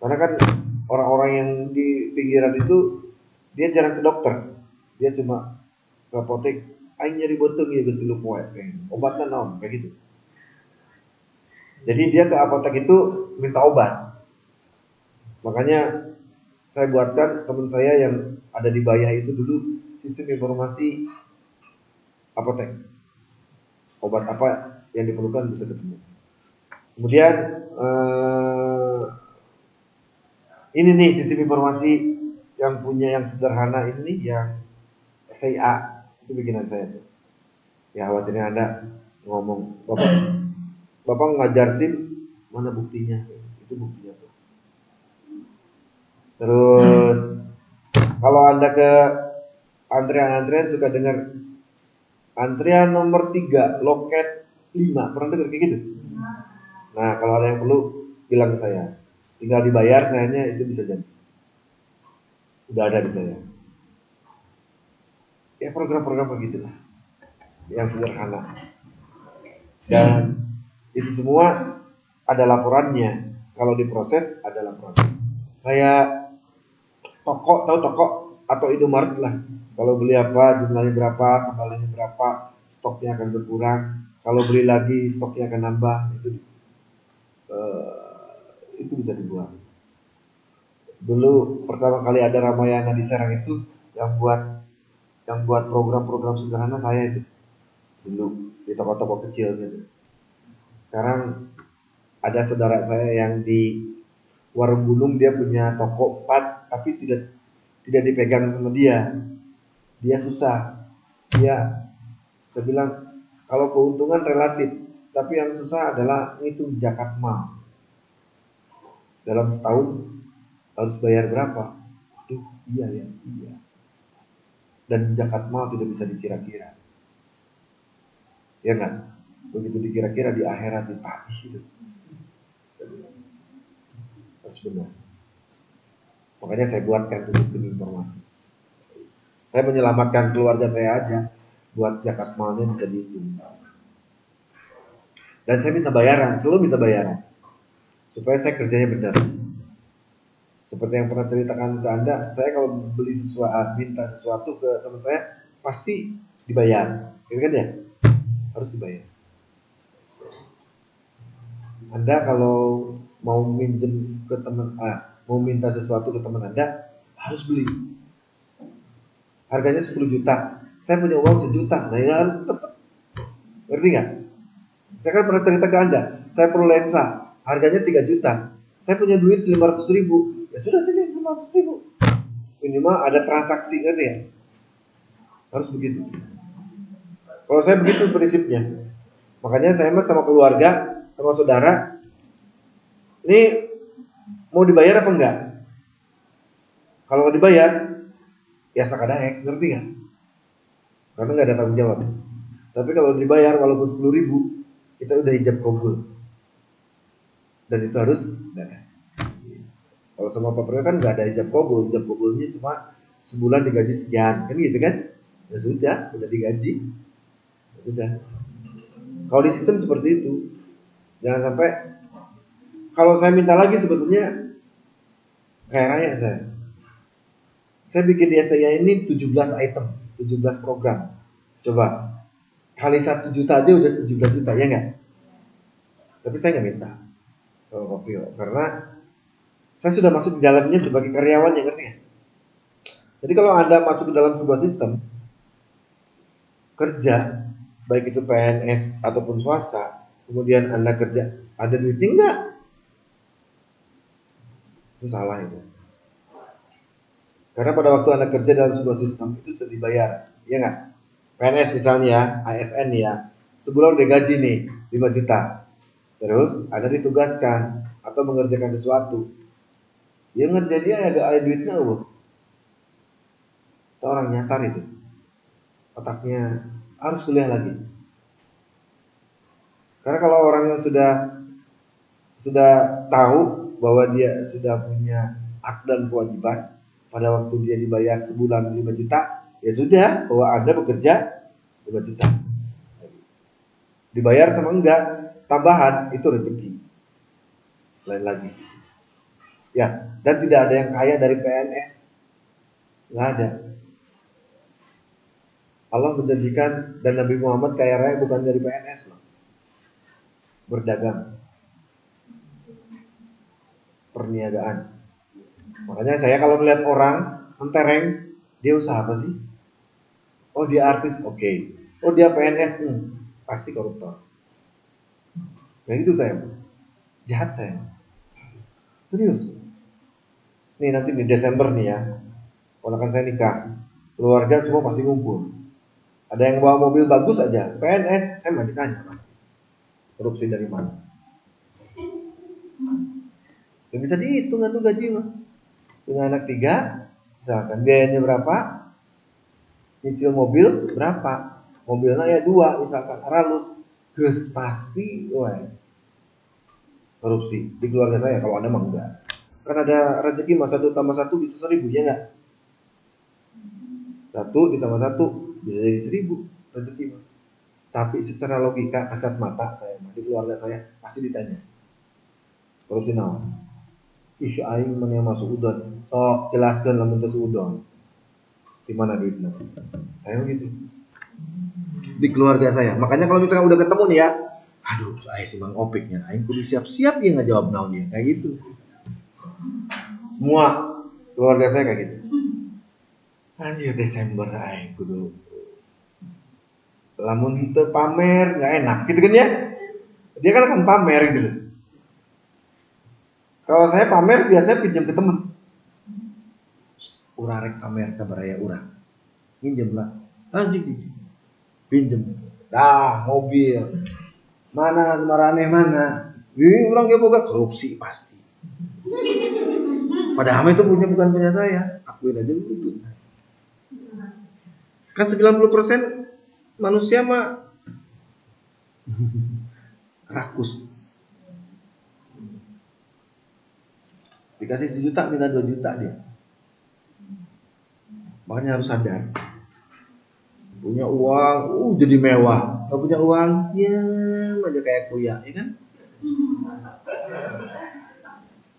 Karena kan orang-orang yang di pinggiran itu dia jarang ke dokter. Dia cuma ke apotek, aing nyari beuteung ya geus tilu poe. Obatnya naon kayak gitu. Jadi dia ke apotek itu minta obat. Makanya saya buatkan teman saya yang ada di Bayah itu dulu sistem informasi apotek. Obat apa yang diperlukan bisa ketemu. Kemudian ini nih sistem informasi yang punya yang sederhana ini nih, yang SIA itu bikinan saya tuh. Ya khawatirnya Anda ngomong, Bapak ngajar SIM, mana buktinya? Itu buktinya tuh. Terus kalau Anda ke antrian suka dengar antrian nomor 3, loket 5, pernah dengar kayak gitu? Nah, kalau ada yang perlu bilang ke saya. Tinggal dibayar, sayanya itu bisa jadi. Udah ada di saya. Ya program-program begitulah. Yang sederhana. Dan itu semua ada laporannya. Kalau diproses ada laporannya. Kayak toko, tahu toko atau Indomaret lah. Kalau beli apa, jumlahnya berapa, kembalinya berapa, stoknya akan berkurang. Kalau beli lagi, stoknya akan nambah. Itu bisa dibuat. Dulu pertama kali ada Ramayana di Serang itu yang buat program-program sederhana saya itu dulu di toko-toko kecil gitu. Sekarang ada saudara saya yang di Warung Gunung, dia punya toko 4 tapi tidak dipegang sama dia. Dia susah. Saya bilang kalau keuntungan relatif, tapi yang susah adalah ngitung zakat mal. Dalam setahun harus bayar berapa? Aduh, iya. Dan zakat mal tidak bisa dikira-kira. Ya kan? Begitu dikira-kira di akhirat ditagih itu. Harus benar. Makanya saya buatkan sistem informasi. Saya menyelamatkan keluarga saya aja buat zakat malnya bisa dihitung. Dan saya minta bayaran, selalu minta bayaran. Supaya saya kerjanya benar. Seperti yang pernah ceritakan ke Anda, saya kalau beli sesuatu, minta sesuatu ke teman saya, pasti dibayar. Gitu kan ya? Harus dibayar. Anda kalau mau minjem ke teman mau minta sesuatu ke teman Anda, harus beli. Harganya 10 juta. Saya punya uang 1 juta. Nah, ya kan tepat. Ngerti nggak? Saya kan pernah cerita ke Anda, saya perlu lensa, harganya 3 juta. Saya punya duit 500 ribu. Ya sudah sini 500 ribu. Minimal ada transaksi, ngerti ya? Harus begitu. Kalau saya begitu prinsipnya. Makanya saya sama keluarga, sama saudara, ini mau dibayar apa enggak? Kalau nggak dibayar, ya sakadahek, ngerti nggak? Karena nggak ada tanggung jawab. Tapi kalau dibayar walaupun 10 ribu, kita udah ijab kabul. Dan itu harus beres. Kalau sama Pak Priyo kan nggak ada ijab kabulnya cuma sebulan digaji sekian, kan gitu kan? Ya sudah, udah digaji, ya sudah. Kalau di sistem seperti itu, jangan sampai kalau saya minta lagi sebetulnya kayak raya saya. Saya bikin di STI ini 17 item, 17 program. Coba kali 1 juta aja udah 17 juta ya nggak? Tapi saya nggak minta sama Pak Priyo karena saya sudah masuk di dalamnya sebagai karyawan, yang ngerti ya. Jadi kalau Anda masuk ke dalam sebuah sistem kerja, baik itu PNS ataupun swasta, kemudian Anda kerja, ada duitnya enggak? Itu salah itu. Karena pada waktu Anda kerja dalam sebuah sistem itu sudah dibayar, ya nggak? PNS misalnya ya, ASN ya, sebulan udah gaji nih 5 juta. Terus Anda ditugaskan atau mengerjakan sesuatu. Ya ngerjain dia ada duitnya loh. Itu orang nyasar itu. Otaknya harus kuliah lagi. Karena kalau orang yang sudah tahu bahwa dia sudah punya hak dan kewajiban pada waktu dia dibayar sebulan 5 juta, ya sudah bahwa Anda bekerja 5 juta. Dibayar sama enggak, tambahan itu rezeki. Lain lagi. Ya, dan tidak ada yang kaya dari PNS. Nggak ada. Allah menjanjikan dan Nabi Muhammad kaya raya bukan dari PNS loh. Berdagang, perniagaan. Makanya saya kalau melihat orang mentereng, dia usaha apa sih? Oh dia artis, oke. Oh dia PNS, pasti koruptor. Kayak gitu saya, jahat saya. Serius. Nih nanti di Desember nih ya, ponakan saya nikah, keluarga semua pasti ngumpul. Ada yang bawa mobil bagus aja, PNS, saya mau ditanya mas, korupsi dari mana? Gak bisa dihitung tuh gaji mah. Punya anak 3, misalkan biayanya berapa, nyicil mobil berapa, mobilnya ya 2 misalkan, harus ges pasti, wah korupsi di keluarga saya. Kalau Anda mah enggak, kan ada rezeki mas 1 tambah 1 bisa 1000 ya enggak? 1 ditambah 1 bisa jadi 1000 rezeki mas. Tapi secara logika kasat mata saya di keluarga saya pasti ditanya korupsi naon. Ih aing mana yang masuk udon, sok jelaskan lamun teu udon di mana duitnya. Saya gitu di keluarga saya. Makanya kalau misalkan udah ketemu nih ya, aduh aing si Mang Opiknya, aing kudu siap-siap ya ngejawab naon dia kayak gitu. Semua keluarga saya kayak gitu. Anjir Desember aing kudu lamun teu pamer nggak enak gitu kan ya. Dia kan akan pamer gitu. Kalau saya pamer biasanya pinjam ke temen. Urang rek pamer kabaraya urang. Pinjem lah. Anjing pinjem. Dah mobil. Mana marane mana? Ih, orang dia boga korupsi pasti. Padahal itu bukan punya saya. Akuin aja dulu. Kan 90% manusia mah rakus. Dikasih 1 juta minta 2 juta dia. Makanya harus sadar. Punya uang, jadi mewah. Gak punya uang, ya aja kayak kuya, ya kan?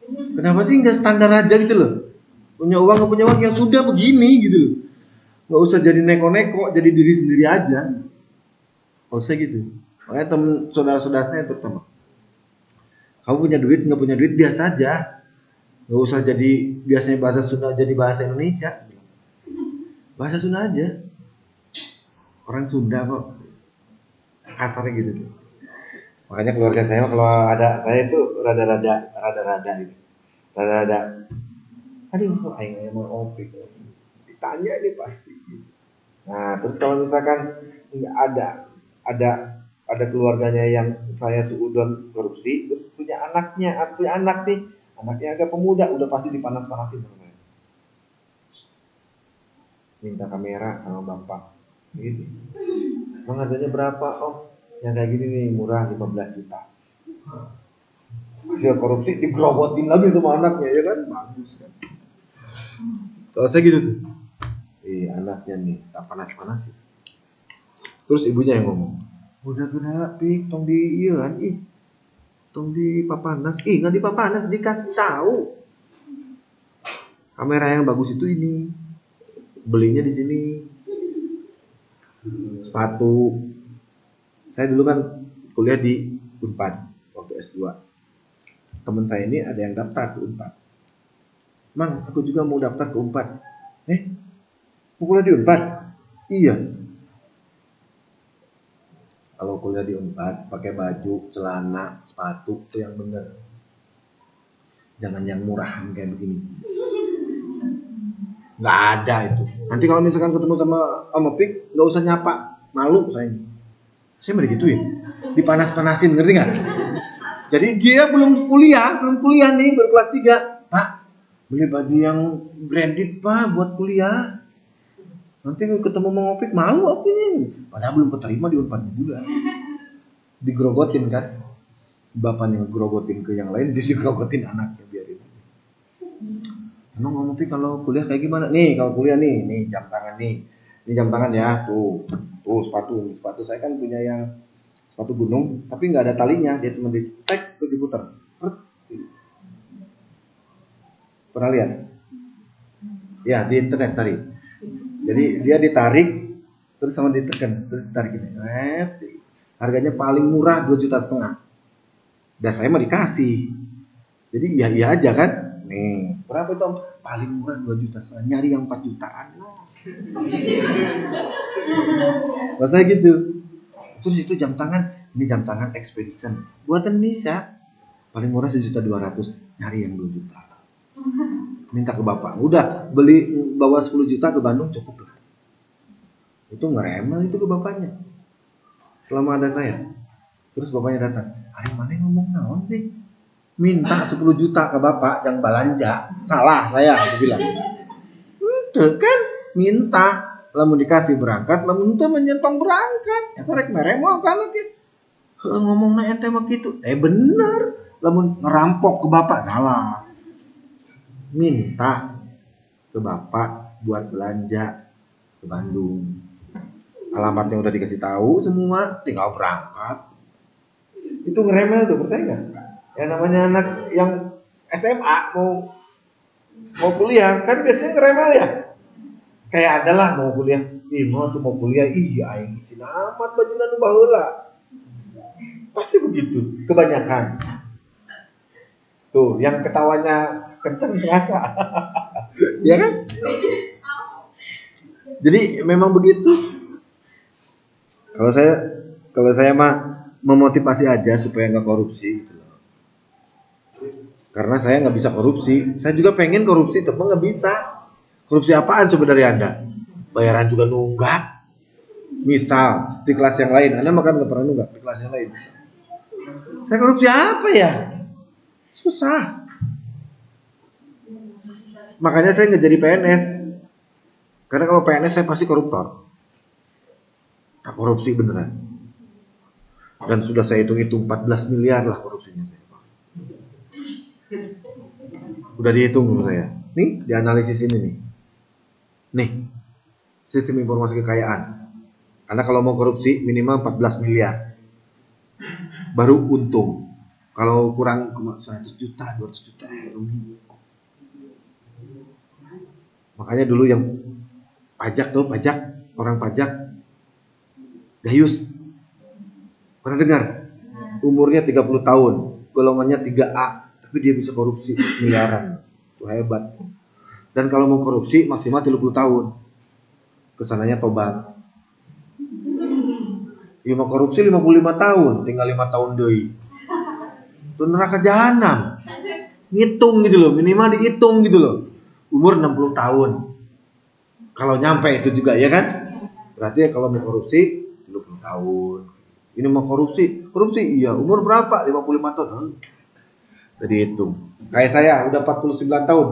Kenapa sih nggak standar aja gitu loh? Punya uang gak punya uang ya sudah begini gitu. Gak usah jadi neko-neko, jadi diri sendiri aja. Gak usah gitu. Makanya temen saudara-saudara saya terutama. Kamu punya duit nggak punya duit biasa aja. Gak usah jadi biasanya bahasa Sunda jadi bahasa Indonesia. Bahasa Sunda aja. Orang Sunda kok kasarnya gitu tuh. Makanya keluarga saya kalau ada saya itu rada-rada gitu. Rada-rada. Aduh, kok aing mau opik. Ditanya ini pasti. Nah, terus kalau misalkan nggak ada ada keluarganya yang saya seudon korupsi, terus punya anak nih, anaknya agak pemuda, udah pasti dipanas-panasin sama saya. Minta kamera sama bapak, gitu. Bang harganya berapa? Oh, yang kayak gini nih murah 15 juta. Hasil korupsi digerogotin lagi sama anaknya, ya kan? Bagus kan. Kalau saya gitu tuh. Anaknya nih, tak panas-panas sih. Terus ibunya yang ngomong, udah kena pik, tong di iya kan, tong di papanas, nggak di papanas, dikasih tahu. Kamera yang bagus itu ini, belinya di sini. Sepatu. Saya dulu kan kuliah di Unpad waktu S2. Teman saya ini ada yang daftar ke Unpad. Mang, aku juga mau daftar ke Unpad. Mau kuliah di Unpad? Iya. Kalau kuliah di Unpad, pakai baju, celana, sepatu itu yang bener. Jangan yang murahan kayak begini. Nggak ada itu. Nanti kalau misalkan ketemu sama Pik, nggak usah nyapa, malu saya. Saya mau digituin, dipanas-panasin, ngerti nggak? Jadi dia belum kuliah nih, baru kelas 3. Pak, beli baju yang branded Pak buat kuliah. Nanti ketemu Mang Opik malu aku nih. Padahal belum keterima di Unpad juga. Digrogotin kan. Bapaknya ngegrogotin ke yang lain, dia digrogotin anaknya, biarin. Emang Mang Opik kalau kuliah kayak gimana? Nih, kalau kuliah nih jam tangan nih. Ini jam tangan ya, tuh sepatu saya kan punya yang sepatu gunung, tapi nggak ada talinya, dia cuma di tek terus diputar. Pernah lihat? Ya, di internet cari. Jadi dia ditarik, terus sama ditekan, terus ditarik ini. Harganya paling murah 2,5 juta. Dan saya mah dikasih. Jadi iya aja kan? Nih, berapa itu? Paling murah 2,5 juta. Nyari yang 4 jutaan. Masa gitu. Terus itu jam tangan, ini jam tangan Expedition. Buatan Indonesia. Paling murah 1,2 juta. Nyari yang 2 juta. Minta ke bapak. Udah, bawa 10 juta ke Bandung cukup lah. Itu ngeremel itu ke bapaknya. Selama ada saya. Terus bapaknya datang. Hari mana ngomong naon sih? Minta 10 juta ke bapak yang belanja. Salah saya, aku bilang. Itu kan minta. Lamun dikasih berangkat, lamun itu menyentong berangkat. Ya korek meremel kan lagi. Ngomongnya ente mah gitu. Bener. Lamun ngerampok ke bapak, salah. Minta ke bapak buat belanja ke Bandung. Alamatnya udah dikasih tahu semua, tinggal berangkat. Itu ngeremel tuh, percaya nggak? Yang namanya anak yang SMA mau kuliah kan biasanya ngeremel ya. Kayak adalah mau kuliah, mau kuliah, aing isi amat bajunan nu baheula. Pasti begitu, kebanyakan. Tuh, yang ketawanya kenceng terasa. Ya kan? Jadi memang begitu. Kalau saya mah memotivasi aja supaya nggak korupsi gitu loh. Karena saya nggak bisa korupsi. Saya juga pengen korupsi, tapi nggak bisa. Korupsi apaan coba dari Anda? Bayaran juga nunggak. Misal di kelas yang lain, Anda makan nggak pernah nunggak di kelas yang lain. Saya korupsi apa ya? Susah. Makanya saya nggak jadi PNS. Karena kalau PNS saya pasti koruptor. Nah, korupsi beneran. Dan sudah saya hitung-hitung 14 miliar lah korupsinya saya. Udah dihitung sama saya. Nih, dianalisis ini nih. Nih, sistem informasi kekayaan. Karena kalau mau korupsi minimal 14 miliar. Baru untung. Kalau kurang 100 juta, 200 juta rugi. Makanya dulu yang pajak, orang pajak Gayus. Pernah dengar? Umurnya 30 tahun, golongannya 3A, tapi dia bisa korupsi miliaran. Itu hebat. Dan kalau mau korupsi maksimal 30 tahun. Kesananya tobat. Ya mau korupsi 55 tahun, tinggal 5 tahun deui. Itu neraka jahanam. Ngitung gitu loh, minimal dihitung gitu loh. Umur 60 tahun. Kalau nyampe itu juga ya kan? Berarti ya kalau mau korupsi 30 tahun. Ini mau korupsi iya. Umur berapa? 55 tahun. Jadi hitung. Kayak saya udah 49 tahun.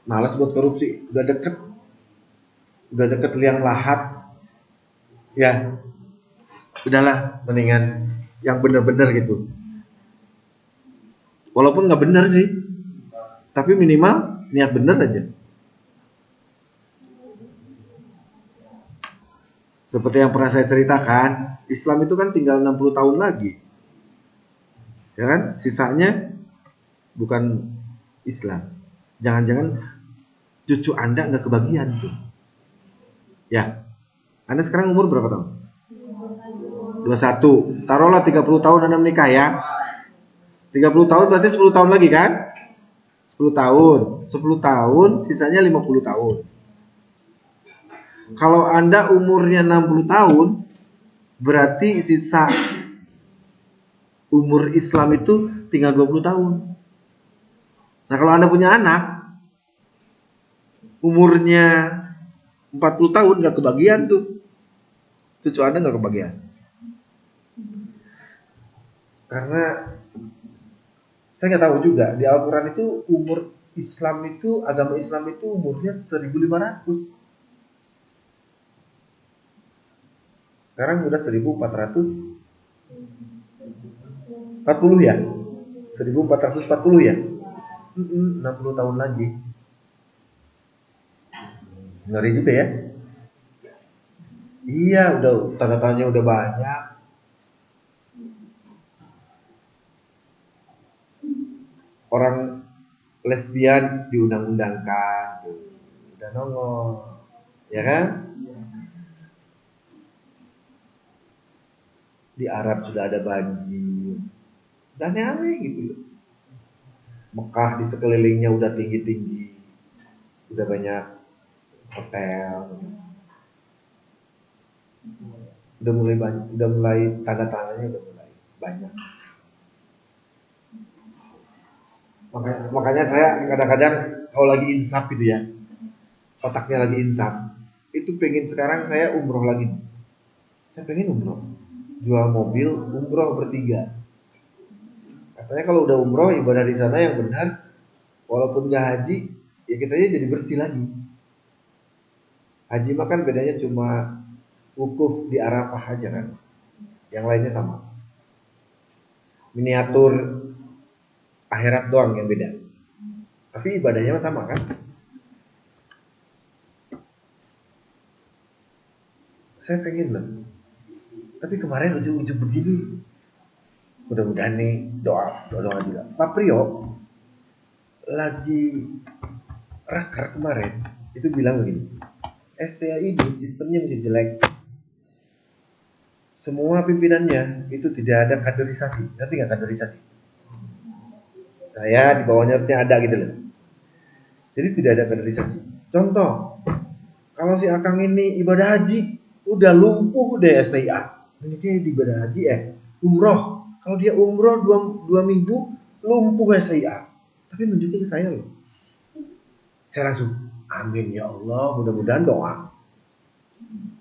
Malas buat korupsi, udah deket liang lahat. Ya, udahlah, mendingan yang bener-bener gitu. Walaupun nggak benar sih, tapi minimal niat benar aja. Seperti yang pernah saya ceritakan, Islam itu kan tinggal 60 tahun lagi. Ya kan? Sisanya bukan Islam. Jangan-jangan cucu Anda nggak kebagian tuh. Ya. Anda sekarang umur berapa tahun? 21. Taruhlah 30 tahun Anda menikah ya. 30 tahun berarti 10 tahun lagi kan? 10 tahun. 10 tahun sisanya 50 tahun. Kalau Anda umurnya 60 tahun, berarti sisa umur Islam itu tinggal 20 tahun. Nah, kalau Anda punya anak, umurnya 40 tahun nggak kebagian tuh. Cucu Anda nggak kebagian. Karena saya nggak tahu juga, di Al-Quran itu umur Islam itu, agama Islam itu umurnya 1500. Sekarang udah 1440 ya? 1440 ya? 60 tahun lagi. Ngeri juga ya? Iya, udah tanda-tandanya udah banyak. Orang lesbian diundang-undangkan, udah nongol, ya kan? Di Arab sudah ada banjir, dan aneh gitu loh. Mekah di sekelilingnya udah tinggi-tinggi, udah banyak hotel, udah mulai banyak, udah mulai tanda-tandanya udah mulai banyak. Makanya saya kadang-kadang kalau lagi insaf gitu ya, otaknya lagi insaf, itu pengen sekarang saya umroh lagi. Saya pengen umroh, jual mobil, umroh bertiga. Katanya kalau udah umroh ibadah di sana yang benar, walaupun nggak haji, ya kitanya jadi bersih lagi. Haji mah kan bedanya cuma wukuf di Arafah aja kan, yang lainnya sama. Miniatur akhirat doang yang beda. Tapi ibadahnya mah sama kan? Saya pengen loh. Tapi kemarin ujung-ujung begini, mudah-mudahan nih doa juga. Pak Priyo lagi raker kemarin itu bilang begini, STA ini sistemnya masih jelek. Semua pimpinannya itu tidak ada kaderisasi. Ngerti nggak kaderisasi? Saya di bawahnya harusnya ada gitu loh. Jadi tidak ada kaderisasi. Contoh, kalau si Akang ini ibadah haji, udah lumpuh deh STIA. Ini dia di ibadah haji umroh. Kalau dia umroh dua minggu, lumpuh STIA. Tapi nunjukin ke saya loh. Saya langsung, amin ya Allah, mudah-mudahan doa.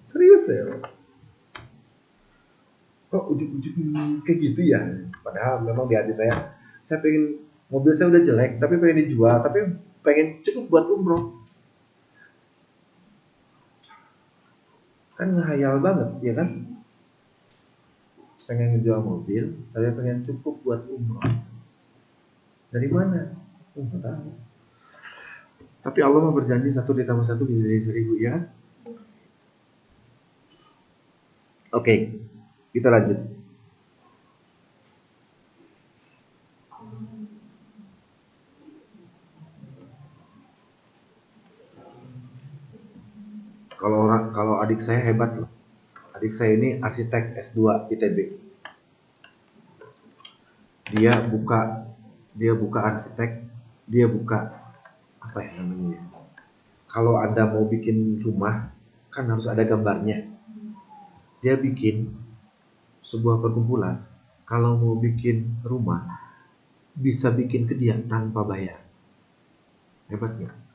Serius ya. Kok ujung-ujung kayak gitu ya? Padahal memang di hati saya pengen, mobil saya udah jelek, tapi pengen dijual, tapi pengen cukup buat umroh. Kan ngehayal banget, ya kan? Pengen ngejual mobil, tapi pengen cukup buat umroh. Dari mana? Nggak tahu. Tapi Allah mau berjanji satu ditambah satu bisa jadi 1000, ya kan? Oke, kita lanjut. Kalau adik saya hebat loh. Adik saya ini arsitek S2 ITB. Dia buka arsitek, dia buka apa ya namanya? Kalau Anda mau bikin rumah, kan harus ada gambarnya. Dia bikin sebuah perkumpulan. Kalau mau bikin rumah, bisa bikin ke dia tanpa bayar. Hebat nggak?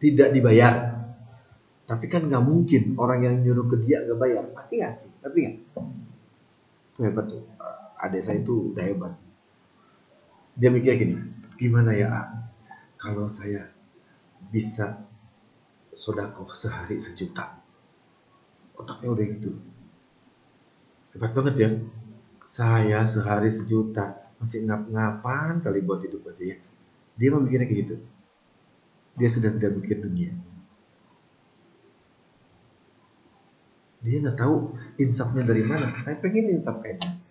Tidak dibayar. Tapi kan nggak mungkin orang yang nyuruh ke dia nggak bayar. Pasti ngasih. Ngerti nggak? Itu hebat tuh. Adik saya itu udah hebat. Dia mikir gini, gimana ya kalau saya bisa sodako sehari 1 juta. Otaknya udah gitu. Hebat banget ya. Saya sehari 1 juta, masih ngap-ngapan kali buat hidup berarti ya. Dia memikirnya kayak gitu. Dia sudah tidak mikir dunia. Dia nggak tahu insafnya dari mana. Saya pengen insaf kayaknya.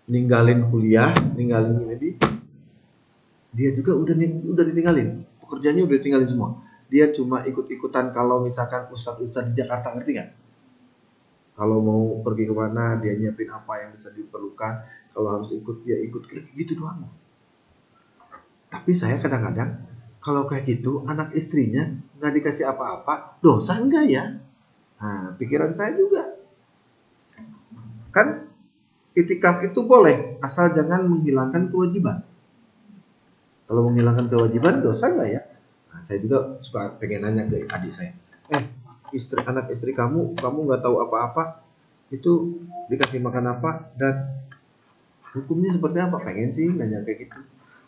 Ninggalin kuliah, ninggalin ini, dia juga udah ditinggalin. Pekerjaannya udah ditinggalin semua. Dia cuma ikut-ikutan kalau misalkan ustadz-ustadz di Jakarta, ngerti nggak? Kalau mau pergi ke mana, dia nyiapin apa yang bisa diperlukan. Kalau harus ikut, dia ikut kayak gitu doang. Tapi saya kadang-kadang kalau kayak gitu, anak istrinya nggak dikasih apa-apa, dosa enggak ya? Nah, pikiran saya juga. Kan itikaf itu boleh, asal jangan menghilangkan kewajiban. Kalau menghilangkan kewajiban, dosa enggak ya? Nah, saya juga suka pengen nanya ke adik saya. Anak istri kamu nggak tahu apa-apa, itu dikasih makan apa dan hukumnya seperti apa? Pengen sih nanya kayak gitu.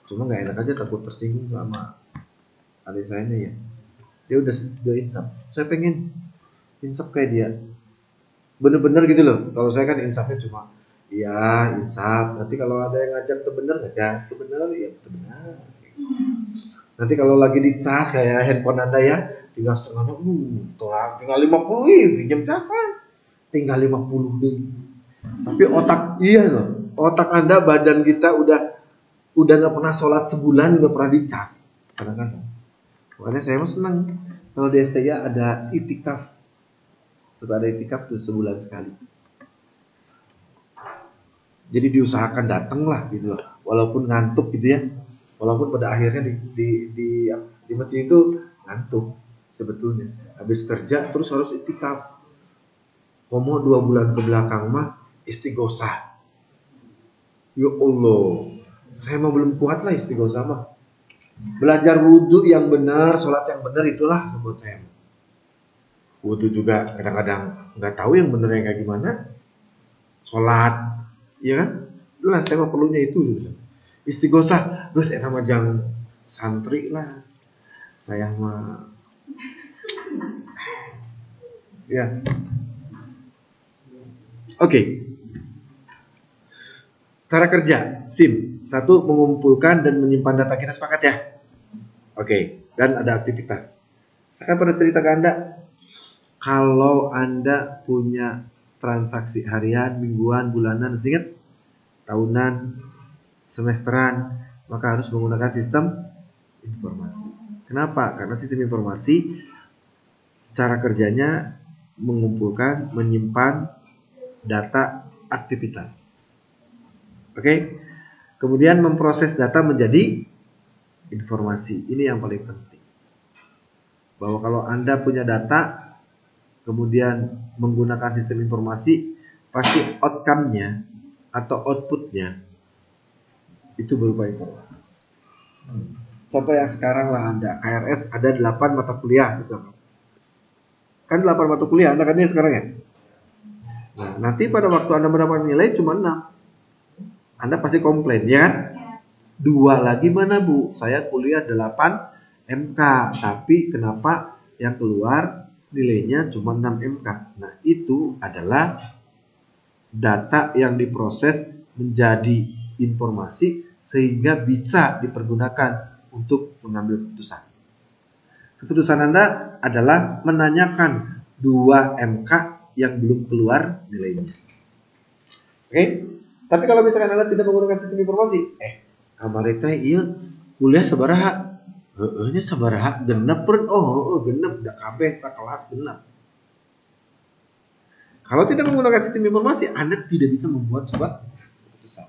Cuma nggak enak aja, takut tersinggung sama adik saya ya. Dia udah insaf. Saya pengen insaf kayak dia. Bener-bener gitu loh. Kalau saya kan insafnya cuma iya insaf. Nanti kalau ada yang ngajak tuh bener ngajak, tuh bener ya tuh bener. Nanti kalau lagi dicas kayak handphone Anda ya, tinggal setengahnya, tinggal 50 pinjam casan. Tinggal 50 deh. Tapi otak iya loh. Otak Anda, badan kita udah nggak pernah sholat sebulan, nggak pernah dicas. Kadang-kadang. Makanya saya mah senang kalau di STIA ada itikaf. Terus ada itikaf tuh sebulan sekali. Jadi diusahakan datang lah gitu loh. Walaupun ngantuk gitu ya. Walaupun pada akhirnya di masjid itu ngantuk sebetulnya. Habis kerja terus harus itikaf. Komo 2 bulan ke belakang mah istighosah. Ya Allah, saya mah belum kuat lah istighosah mah. Belajar wudhu yang benar, sholat yang benar itulah buat saya. Wudhu juga kadang-kadang nggak tahu yang benar yang kayak gimana. Sholat, ya kan? Itulah saya mah perlunya itu. Istighosah, terus saya sama jang santri lah. Saya mah, ya. Oke. Cara kerja SIM. Satu, mengumpulkan dan menyimpan data, kita sepakat ya? Oke. Dan ada aktivitas. Saya akan pernah cerita ke Anda, kalau Anda punya transaksi harian, mingguan, bulanan, ingat? Tahunan, semesteran, maka harus menggunakan sistem informasi. Kenapa? Karena sistem informasi cara kerjanya mengumpulkan, menyimpan data aktivitas. Oke? Kemudian memproses data menjadi informasi. Ini yang paling penting. Bahwa kalau Anda punya data, kemudian menggunakan sistem informasi, pasti outcome-nya atau output-nya itu berupa informasi. Contoh yang sekarang lah Anda, KRS ada 8 mata kuliah misalkan. Kan 8 mata kuliah Anda kan sekarang ya? Nah, nanti pada waktu Anda mendapat nilai cuma 6. Anda pasti komplain, ya kan? 2 lagi mana Bu? Saya kuliah 8 MK, tapi kenapa yang keluar nilainya cuma 6 MK? Nah, itu adalah data yang diproses menjadi informasi sehingga bisa dipergunakan untuk mengambil keputusan. Keputusan Anda adalah menanyakan 2 MK yang belum keluar nilainya. Oke? Tapi kalau misalkan Anda tidak menggunakan sistem informasi, kamari teh ieu kuliah sabaraha? Heeh nya sabaraha? Genep peureun. Oh, genep da kabeh sakelas genep. Kalau tidak menggunakan sistem informasi, Anda tidak bisa membuat sebuah keputusan.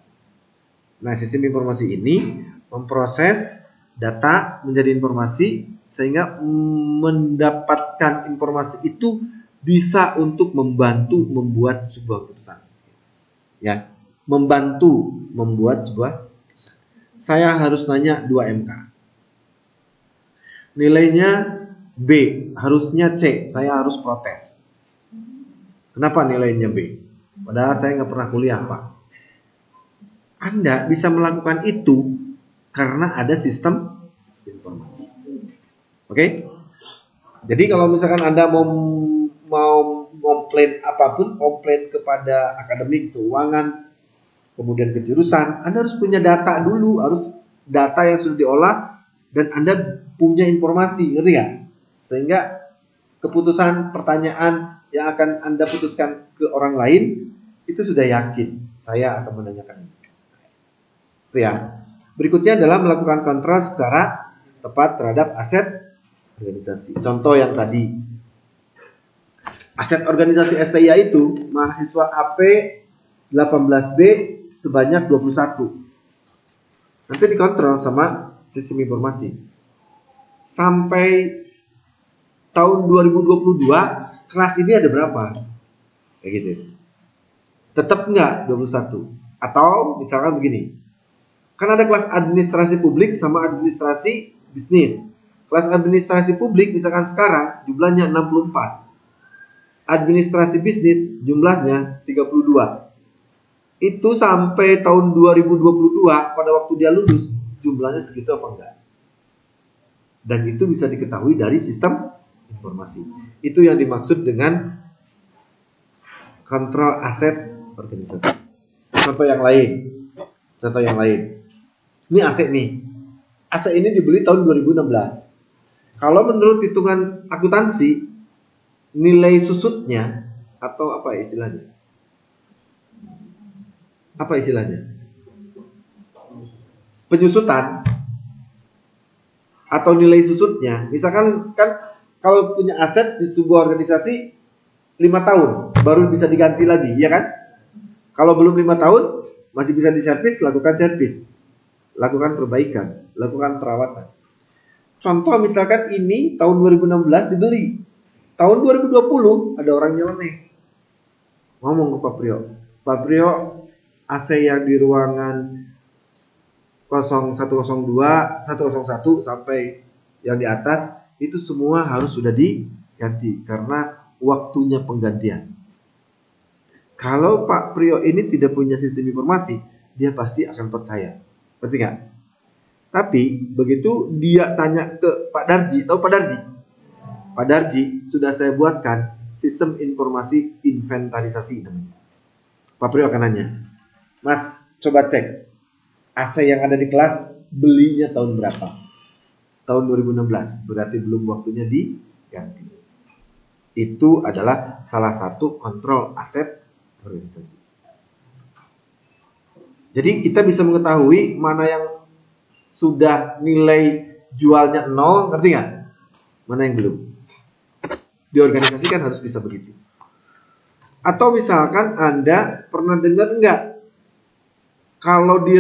Nah, sistem informasi ini memproses data menjadi informasi sehingga mendapatkan informasi itu bisa untuk membantu membuat sebuah keputusan. Ya, membantu membuat sebuah keputusan. Saya harus nanya 2 MK. Nilainya B, harusnya C, saya harus protes. Kenapa nilainya B? Padahal saya nggak pernah kuliah, Pak. Anda bisa melakukan itu karena ada sistem informasi. Oke? Jadi kalau misalkan Anda mau komplain apapun, komplain kepada akademik, keuangan, kemudian ke jurusan, Anda harus punya data dulu, harus data yang sudah diolah dan Anda punya informasi, ngerti nggak? Sehingga keputusan pertanyaan yang akan Anda putuskan ke orang lain itu sudah yakin saya akan menanyakan itu ya. Berikutnya adalah melakukan kontrol secara tepat terhadap aset organisasi. Contoh yang tadi, aset organisasi STIA itu mahasiswa AP 18B sebanyak 21. Nanti dikontrol sama sistem informasi. Sampai tahun 2022 kelas ini ada berapa? Kayak gitu. Tetap enggak 21. Atau misalkan begini. Kan ada kelas administrasi publik sama administrasi bisnis. Kelas administrasi publik misalkan sekarang jumlahnya 64. Administrasi bisnis jumlahnya 32. Itu sampai tahun 2022 pada waktu dia lulus jumlahnya segitu apa enggak? Dan itu bisa diketahui dari sistem informasi. Itu yang dimaksud dengan kontrol aset organisasi. Contoh yang lain. Ini aset nih. Aset ini dibeli tahun 2016. Kalau menurut hitungan akuntansi, nilai susutnya atau apa istilahnya? Apa istilahnya? Penyusutan atau nilai susutnya. Misalkan kan kalau punya aset di sebuah organisasi 5 tahun baru bisa diganti lagi, ya kan? Kalau belum 5 tahun masih bisa diservis, lakukan servis. Lakukan perbaikan, lakukan perawatan. Contoh misalkan ini tahun 2016 dibeli. Tahun 2020 ada orang nyeleneh. Ngomong ke Pak Priyo. Pak Priyo, AC yang di ruangan 0102, 101 sampai yang di atas itu semua harus sudah diganti karena waktunya penggantian. Kalau Pak Priyo ini tidak punya sistem informasi, dia pasti akan percaya. Ngerti nggak? Tapi begitu dia tanya ke Pak Darji, tahu Pak Darji? Pak Darji, sudah saya buatkan sistem informasi inventarisasi namanya. Pak Priyo akan nanya, Mas, coba cek AC yang ada di kelas belinya tahun berapa? Tahun 2016, berarti belum waktunya diganti. Itu adalah salah satu kontrol aset organisasi. Jadi kita bisa mengetahui mana yang sudah nilai jualnya 0, ngerti nggak? Mana yang belum? Di organisasi kan harus bisa begitu. Atau misalkan Anda pernah dengar enggak? Kalau di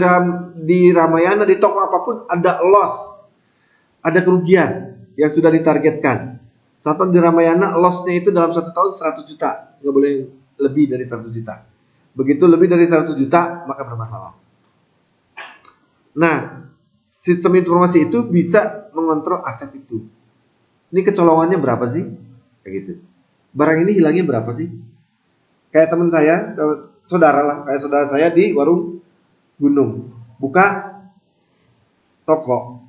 Ramayana, di toko apapun ada loss, ada kerugian yang sudah ditargetkan. Contoh di Ramayana loss-nya itu dalam 1 tahun 100 juta, nggak boleh lebih dari 100 juta. Begitu lebih dari 100 juta maka bermasalah. Nah, sistem informasi itu bisa mengontrol aset itu. Ini kecolongannya berapa sih? Kayak gitu. Barang ini hilangnya berapa sih? Kayak teman saya, saudara lah, kayak saudara saya di warung Gunung, buka toko,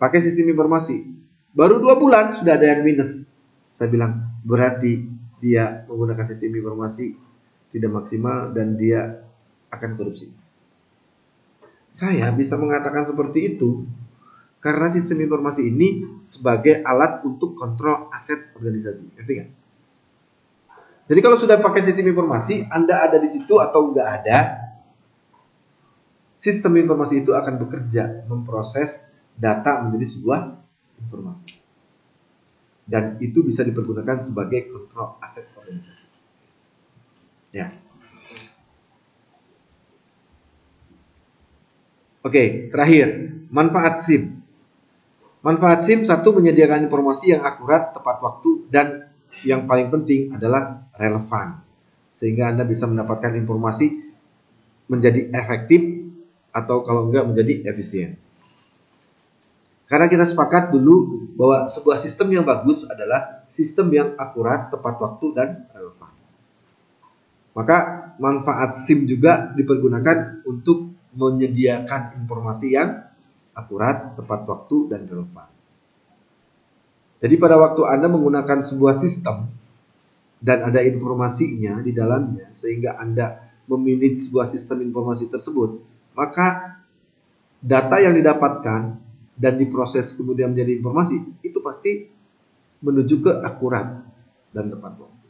pakai sistem informasi. Baru 2 bulan sudah ada yang minus. Saya bilang, berarti dia menggunakan sistem informasi tidak maksimal dan dia akan korupsi. Saya bisa mengatakan seperti itu karena sistem informasi ini sebagai alat untuk kontrol aset organisasi. Ngerti nggak? Jadi kalau sudah pakai sistem informasi, Anda ada di situ atau nggak ada, sistem informasi itu akan bekerja memproses data menjadi sebuah informasi. Dan itu bisa dipergunakan sebagai kontrol aset organisasi. Ya. Oke, terakhir, manfaat SIM. Manfaat SIM, satu, menyediakan informasi yang akurat, tepat waktu, dan yang paling penting adalah relevan. Sehingga Anda bisa mendapatkan informasi menjadi efektif atau kalau enggak menjadi efisien. Karena kita sepakat dulu bahwa sebuah sistem yang bagus adalah sistem yang akurat, tepat waktu, dan relevan. Maka manfaat SIM juga dipergunakan untuk menyediakan informasi yang akurat, tepat waktu, dan relevan. Jadi pada waktu Anda menggunakan sebuah sistem dan ada informasinya di dalamnya sehingga Anda memanage sebuah sistem informasi tersebut, maka data yang didapatkan dan diproses kemudian menjadi informasi, itu pasti menuju ke akurat dan tepat waktu.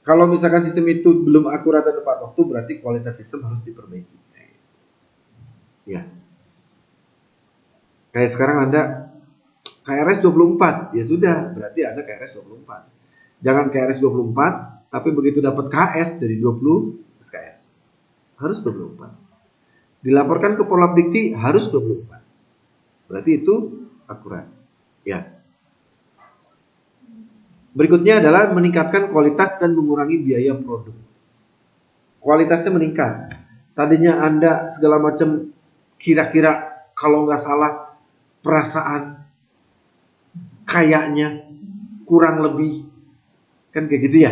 Kalau misalkan sistem itu belum akurat dan tepat waktu, berarti kualitas sistem harus diperbaiki. Ya. Kayak sekarang Anda KRS 24, ya sudah, berarti Anda KRS 24. Jangan KRS 24, tapi begitu dapat KS dari 20 SKS. Harus 24. Dilaporkan ke Polabdikti harus 24. Berarti itu akurat. Ya. Berikutnya adalah meningkatkan kualitas dan mengurangi biaya produk. Kualitasnya meningkat. Tadinya Anda segala macam kira-kira kalau nggak salah perasaan kayaknya kurang lebih kan kayak gitu ya.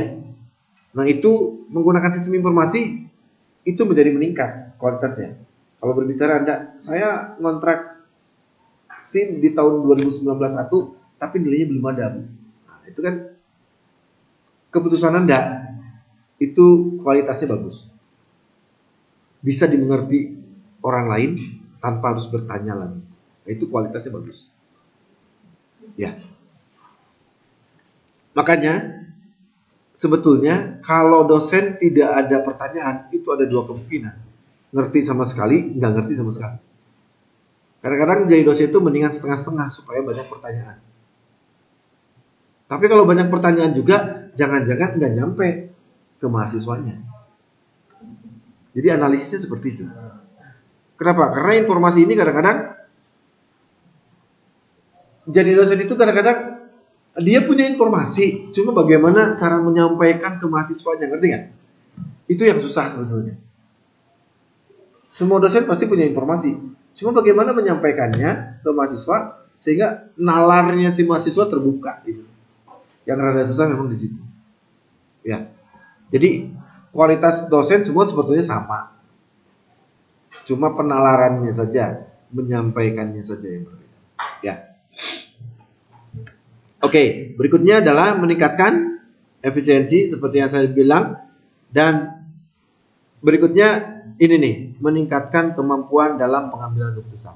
Nah itu menggunakan sistem informasi itu menjadi meningkat kualitasnya. Kalau berbicara Anda, saya ngontrak SIM di tahun 2019 tapi nilainya belum ada. Nah, itu kan keputusan Anda itu kualitasnya bagus. Bisa dimengerti orang lain tanpa harus bertanya lagi. Nah, itu kualitasnya bagus. Ya. Makanya sebetulnya kalau dosen tidak ada pertanyaan, itu ada dua kemungkinan. Ngerti sama sekali, nggak ngerti sama sekali. Kadang-kadang jadi dosen itu mendingan setengah-setengah supaya banyak pertanyaan. Tapi kalau banyak pertanyaan juga, jangan-jangan nggak nyampe ke mahasiswanya. Jadi analisisnya seperti itu. Kenapa? Karena informasi ini kadang-kadang jadi dosen itu kadang-kadang dia punya informasi, cuma bagaimana cara menyampaikan ke mahasiswanya, ngerti nggak? Itu yang susah sebetulnya. Semua dosen pasti punya informasi, cuma bagaimana menyampaikannya ke mahasiswa sehingga nalarnya si mahasiswa terbuka. Gitu. Yang rada susah memang di situ. Ya, jadi kualitas dosen semua sebetulnya sama, cuma penalarannya saja, menyampaikannya saja yang berbeda. Ya. Oke, berikutnya adalah meningkatkan efisiensi seperti yang saya bilang, dan berikutnya ini nih, meningkatkan kemampuan dalam pengambilan keputusan.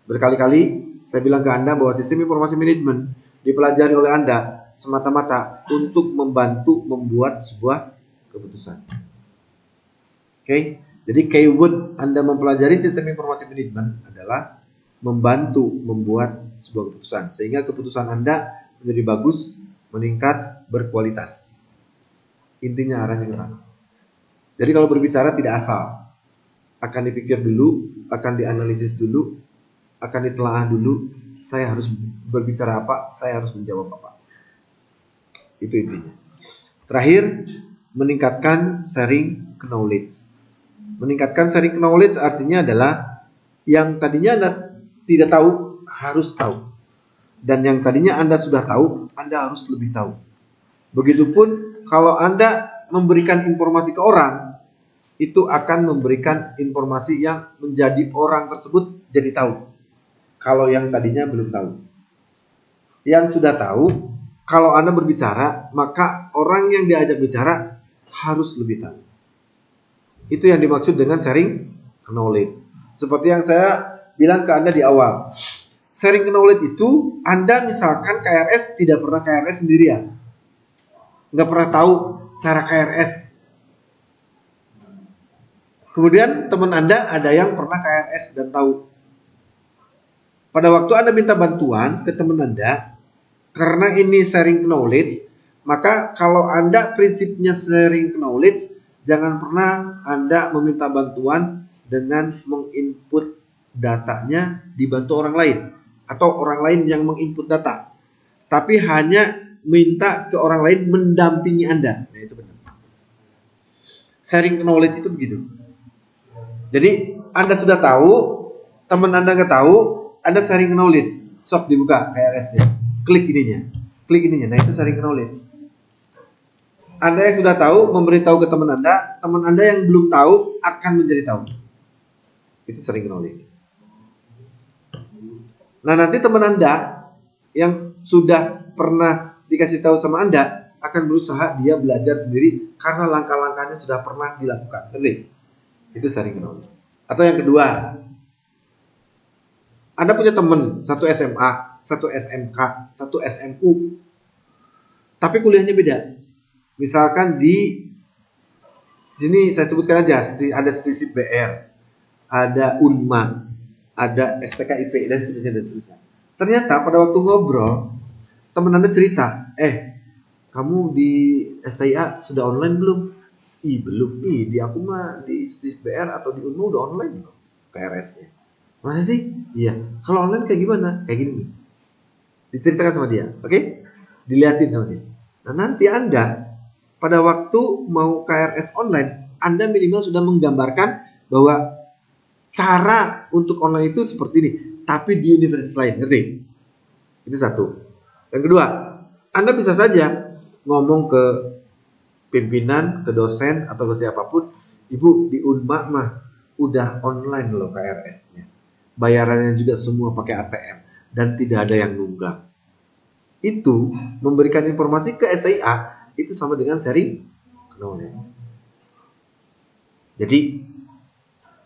Berkali-kali saya bilang ke Anda bahwa sistem informasi manajemen dipelajari oleh Anda semata-mata untuk membantu membuat sebuah keputusan. Oke, jadi keyword Anda mempelajari sistem informasi manajemen adalah membantu membuat sebuah keputusan sehingga keputusan Anda menjadi bagus, meningkat, berkualitas. Intinya arahnya ke sana. Jadi kalau berbicara tidak asal, akan dipikir dulu, akan dianalisis dulu, akan ditelaah dulu. Saya harus berbicara apa, saya harus menjawab apa. Itu intinya. Terakhir, meningkatkan sharing knowledge. Meningkatkan sharing knowledge artinya adalah yang tadinya Anda tidak tahu, harus tahu. Dan yang tadinya Anda sudah tahu, Anda harus lebih tahu. Begitupun kalau Anda memberikan informasi ke orang, itu akan memberikan informasi yang menjadi orang tersebut jadi tahu. Kalau yang tadinya belum tahu. Yang sudah tahu, kalau Anda berbicara, maka orang yang diajak bicara harus lebih tahu. Itu yang dimaksud dengan sharing knowledge. Seperti yang saya bilang ke Anda di awal. Sharing knowledge itu, Anda misalkan KRS tidak pernah KRS sendirian. Nggak pernah tahu cara KRS. Kemudian teman Anda ada yang pernah KRS dan tahu. Pada waktu Anda minta bantuan ke teman Anda, karena ini sharing knowledge, maka kalau Anda prinsipnya sharing knowledge, jangan pernah Anda meminta bantuan dengan menginput datanya dibantu orang lain. Atau orang lain yang menginput data. Tapi hanya minta ke orang lain mendampingi Anda. Nah itu benar. Sharing knowledge itu begitu. Jadi Anda sudah tahu, teman Anda nggak tahu, Anda sharing knowledge. Sok dibuka KRS-nya. Klik ininya. Nah itu sharing knowledge. Anda yang sudah tahu memberitahu ke teman Anda yang belum tahu akan menjadi tahu. Itu sharing knowledge. Nah nanti teman Anda yang sudah pernah dikasih tahu sama Anda akan berusaha dia belajar sendiri karena langkah-langkahnya sudah pernah dilakukan. Ngerti? Itu sharing knowledge. Atau yang kedua, Anda punya teman satu SMA, satu SMK, satu SMU, tapi kuliahnya beda. Misalkan di sini saya sebutkan aja, ada selisih BR, ada UNMA, ada STKIP dan seterusnya. Ternyata pada waktu ngobrol, teman Anda cerita, kamu di STIA sudah online belum? Belum. Di aku mah di BR atau di UNMA udah online loh, KRS-nya. Mana sih? Iya. Kalau online kayak gimana? Kayak gini. Diceritakan sama dia, oke? Dilihatin sama dia. Nah, nanti Anda pada waktu mau KRS online, Anda minimal sudah menggambarkan bahwa cara untuk online itu seperti ini, tapi di universitas lain, ngerti? Itu satu. Yang kedua, Anda bisa saja ngomong ke pimpinan, ke dosen, atau ke siapapun, Ibu di Unma mah udah online loh KRS-nya. Bayarannya juga semua pakai ATM dan tidak ada yang nunggak. Itu memberikan informasi ke SIA itu sama dengan sharing knowledge. Jadi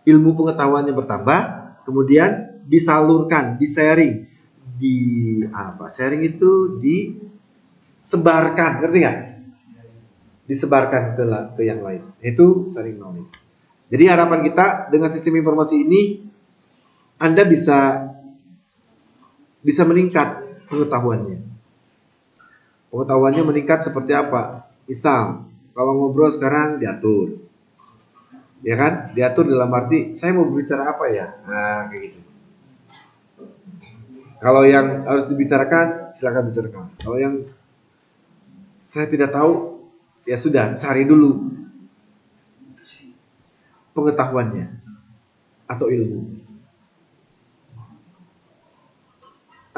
ilmu pengetahuannya bertambah, kemudian disalurkan, di-sharing, sharing itu disebarkan, ngerti nggak? Disebarkan ke yang lain. Itu sharing knowledge. Jadi harapan kita dengan sistem informasi ini, Anda bisa meningkat pengetahuannya. Pengetahuannya meningkat seperti apa? Misal, kalau ngobrol sekarang diatur. Ya kan? Diatur dalam arti, saya mau berbicara apa ya? Nah, kayak gitu. Kalau yang harus dibicarakan, silakan bicarakan. Kalau yang saya tidak tahu, ya sudah, cari dulu pengetahuannya atau ilmu.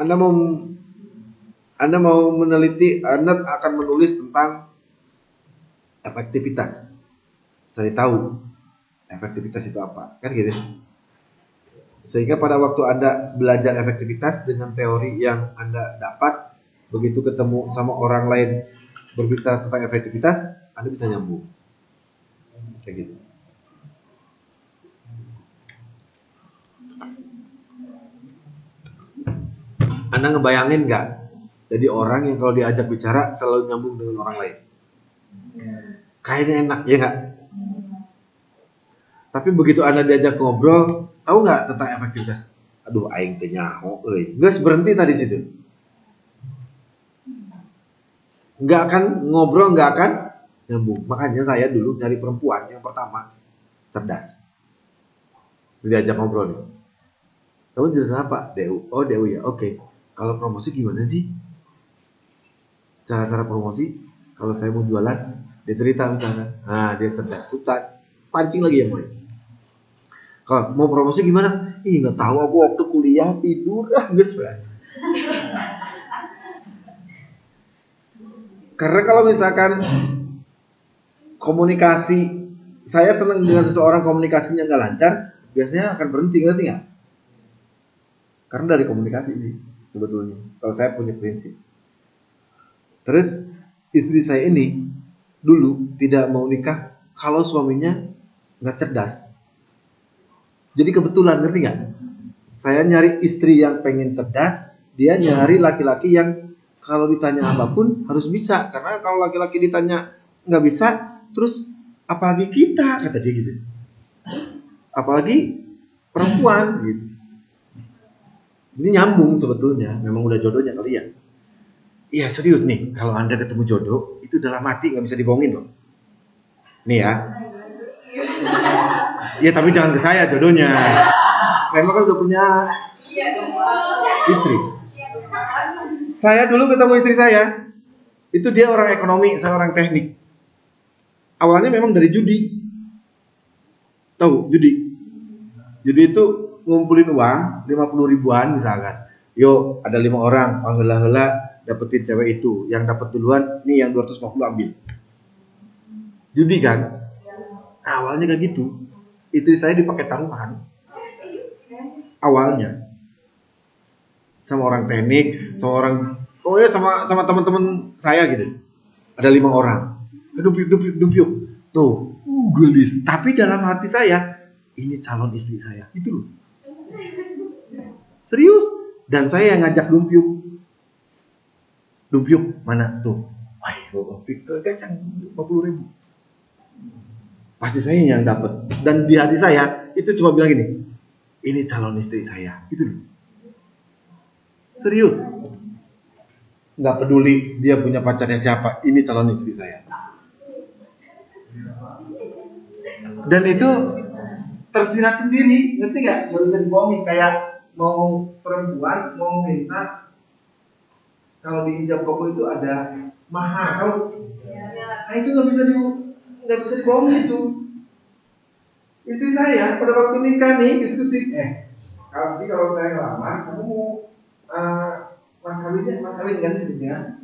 Anda mau meneliti, Anda akan menulis tentang efektivitas. Cari tahu efektivitas itu apa, kan gitu. Sehingga pada waktu Anda belajar efektivitas dengan teori yang Anda dapat, begitu ketemu sama orang lain berbicara tentang efektivitas, Anda bisa nyambung. Kayak gitu. Anda ngebayangin nggak? Jadi orang yang kalau diajak bicara selalu nyambung dengan orang lain. Kayaknya enak, ya nggak? Tapi begitu Anda diajak ngobrol, tahu nggak tentang efektivitas? Aduh, aing teh nyaho, Nggak berhenti tadi situ. Nggak akan ngobrol, nggak akan nyambung. Makanya saya dulu nyari perempuan yang pertama cerdas. Diajak ngobrol nih. Kamu jurusan apa? DU. Oh, DU ya. Oke. Kalau promosi gimana sih? Cara-cara promosi? Kalau saya mau jualan, dia cerita misalnya. Nah, dia cerdas. Pancing lagi yang lain. Kalau mau promosi gimana? Nggak tahu, aku waktu kuliah tidur guys. Karena kalau misalkan komunikasi, saya senang dengan seseorang komunikasinya nggak lancar, biasanya akan berhenti, ngerti nggak? Karena dari komunikasi sih sebetulnya. Kalau saya punya prinsip. Terus istri saya ini dulu tidak mau nikah kalau suaminya nggak cerdas. Jadi kebetulan, ngerti nggak? Saya nyari istri yang pengen cerdas, dia nyari laki-laki yang kalau ditanya apapun harus bisa. Karena kalau laki-laki ditanya nggak bisa, terus apalagi kita, kata dia gitu. Apalagi perempuan gitu. Ini nyambung sebetulnya, memang udah jodohnya kali ya. Iya serius nih, kalau Anda ketemu jodoh, itu dalam hati nggak bisa dibohongin loh. Nih ya. Iya tapi jangan ke saya jodohnya. Saya kan udah punya istri. Saya dulu ketemu istri saya, itu dia orang ekonomi, saya orang teknik. Awalnya memang dari judi. Tahu judi? Judi itu ngumpulin uang 50 ribuan misalkan. Yo ada 5 orang, hela-hela dapetin cewek itu. Yang dapat duluan, nih yang 250 ambil. Judi kan? Awalnya kayak gitu. Istri saya dipakai taruhan. Awalnya sama orang teknik, sama orang, sama teman-teman saya gitu. Ada 5 orang. Dumpiuk. Tuh, gelis. Tapi dalam hati saya, ini calon istri saya. Itu loh. Serius. Dan saya yang ngajak dumpiuk. Dumpiuk, mana tuh? Wah, kacang 50.000. Pasti saya yang dapat. Dan di hati saya, itu cuma bilang gini, ini calon istri saya. Itu loh. Serius. Nggak peduli dia punya pacarnya siapa, ini calon istri saya. Dan itu tersirat sendiri, ngerti nggak? Nggak bisa dibohongin. Kayak mau perempuan mau minta, kalau di hijab koko itu ada mahar. Kalau itu nggak bisa dibohongin itu. Istri saya pada waktu nikah nih diskusi, kalau saya ngelamar, kamu mau mas kawin kan sebetulnya?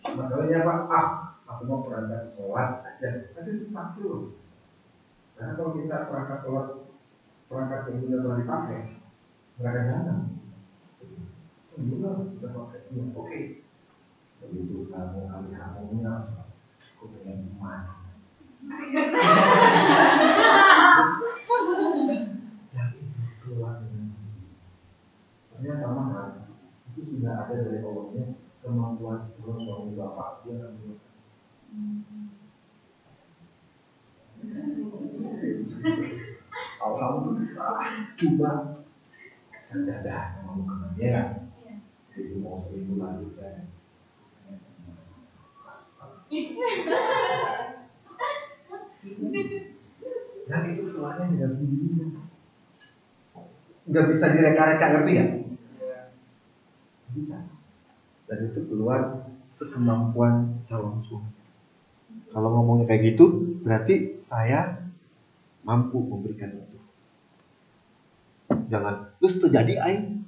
Mas kawinnya apa? Aku mau perangkat sholat aja. Tapi itu pasti loh. Karena kalau kita perangkat sholat, perangkat yang sudah pernah dipakai, nggak ada dana. Sudah pakai. Oke. Begitu kamu punya, aku pengen emas. Yang itu keluar dengan ternyata mahal. Itu sudah ada dari Allahnya kemampuan suami bapak dia akan melakukan. Alhamdulillah, coba sajadah sama makanan ya kan. Jadi mau 1.000 lagi kan. Dan itu keluarnya dengan sendirinya. Nggak bisa direka-reka, ngerti nggak? Bisa. Dan itu keluar sekemampuan calon suami. Kalau ngomongnya kayak gitu, berarti saya mampu memberikan itu. Jangan, terus terjadi aing.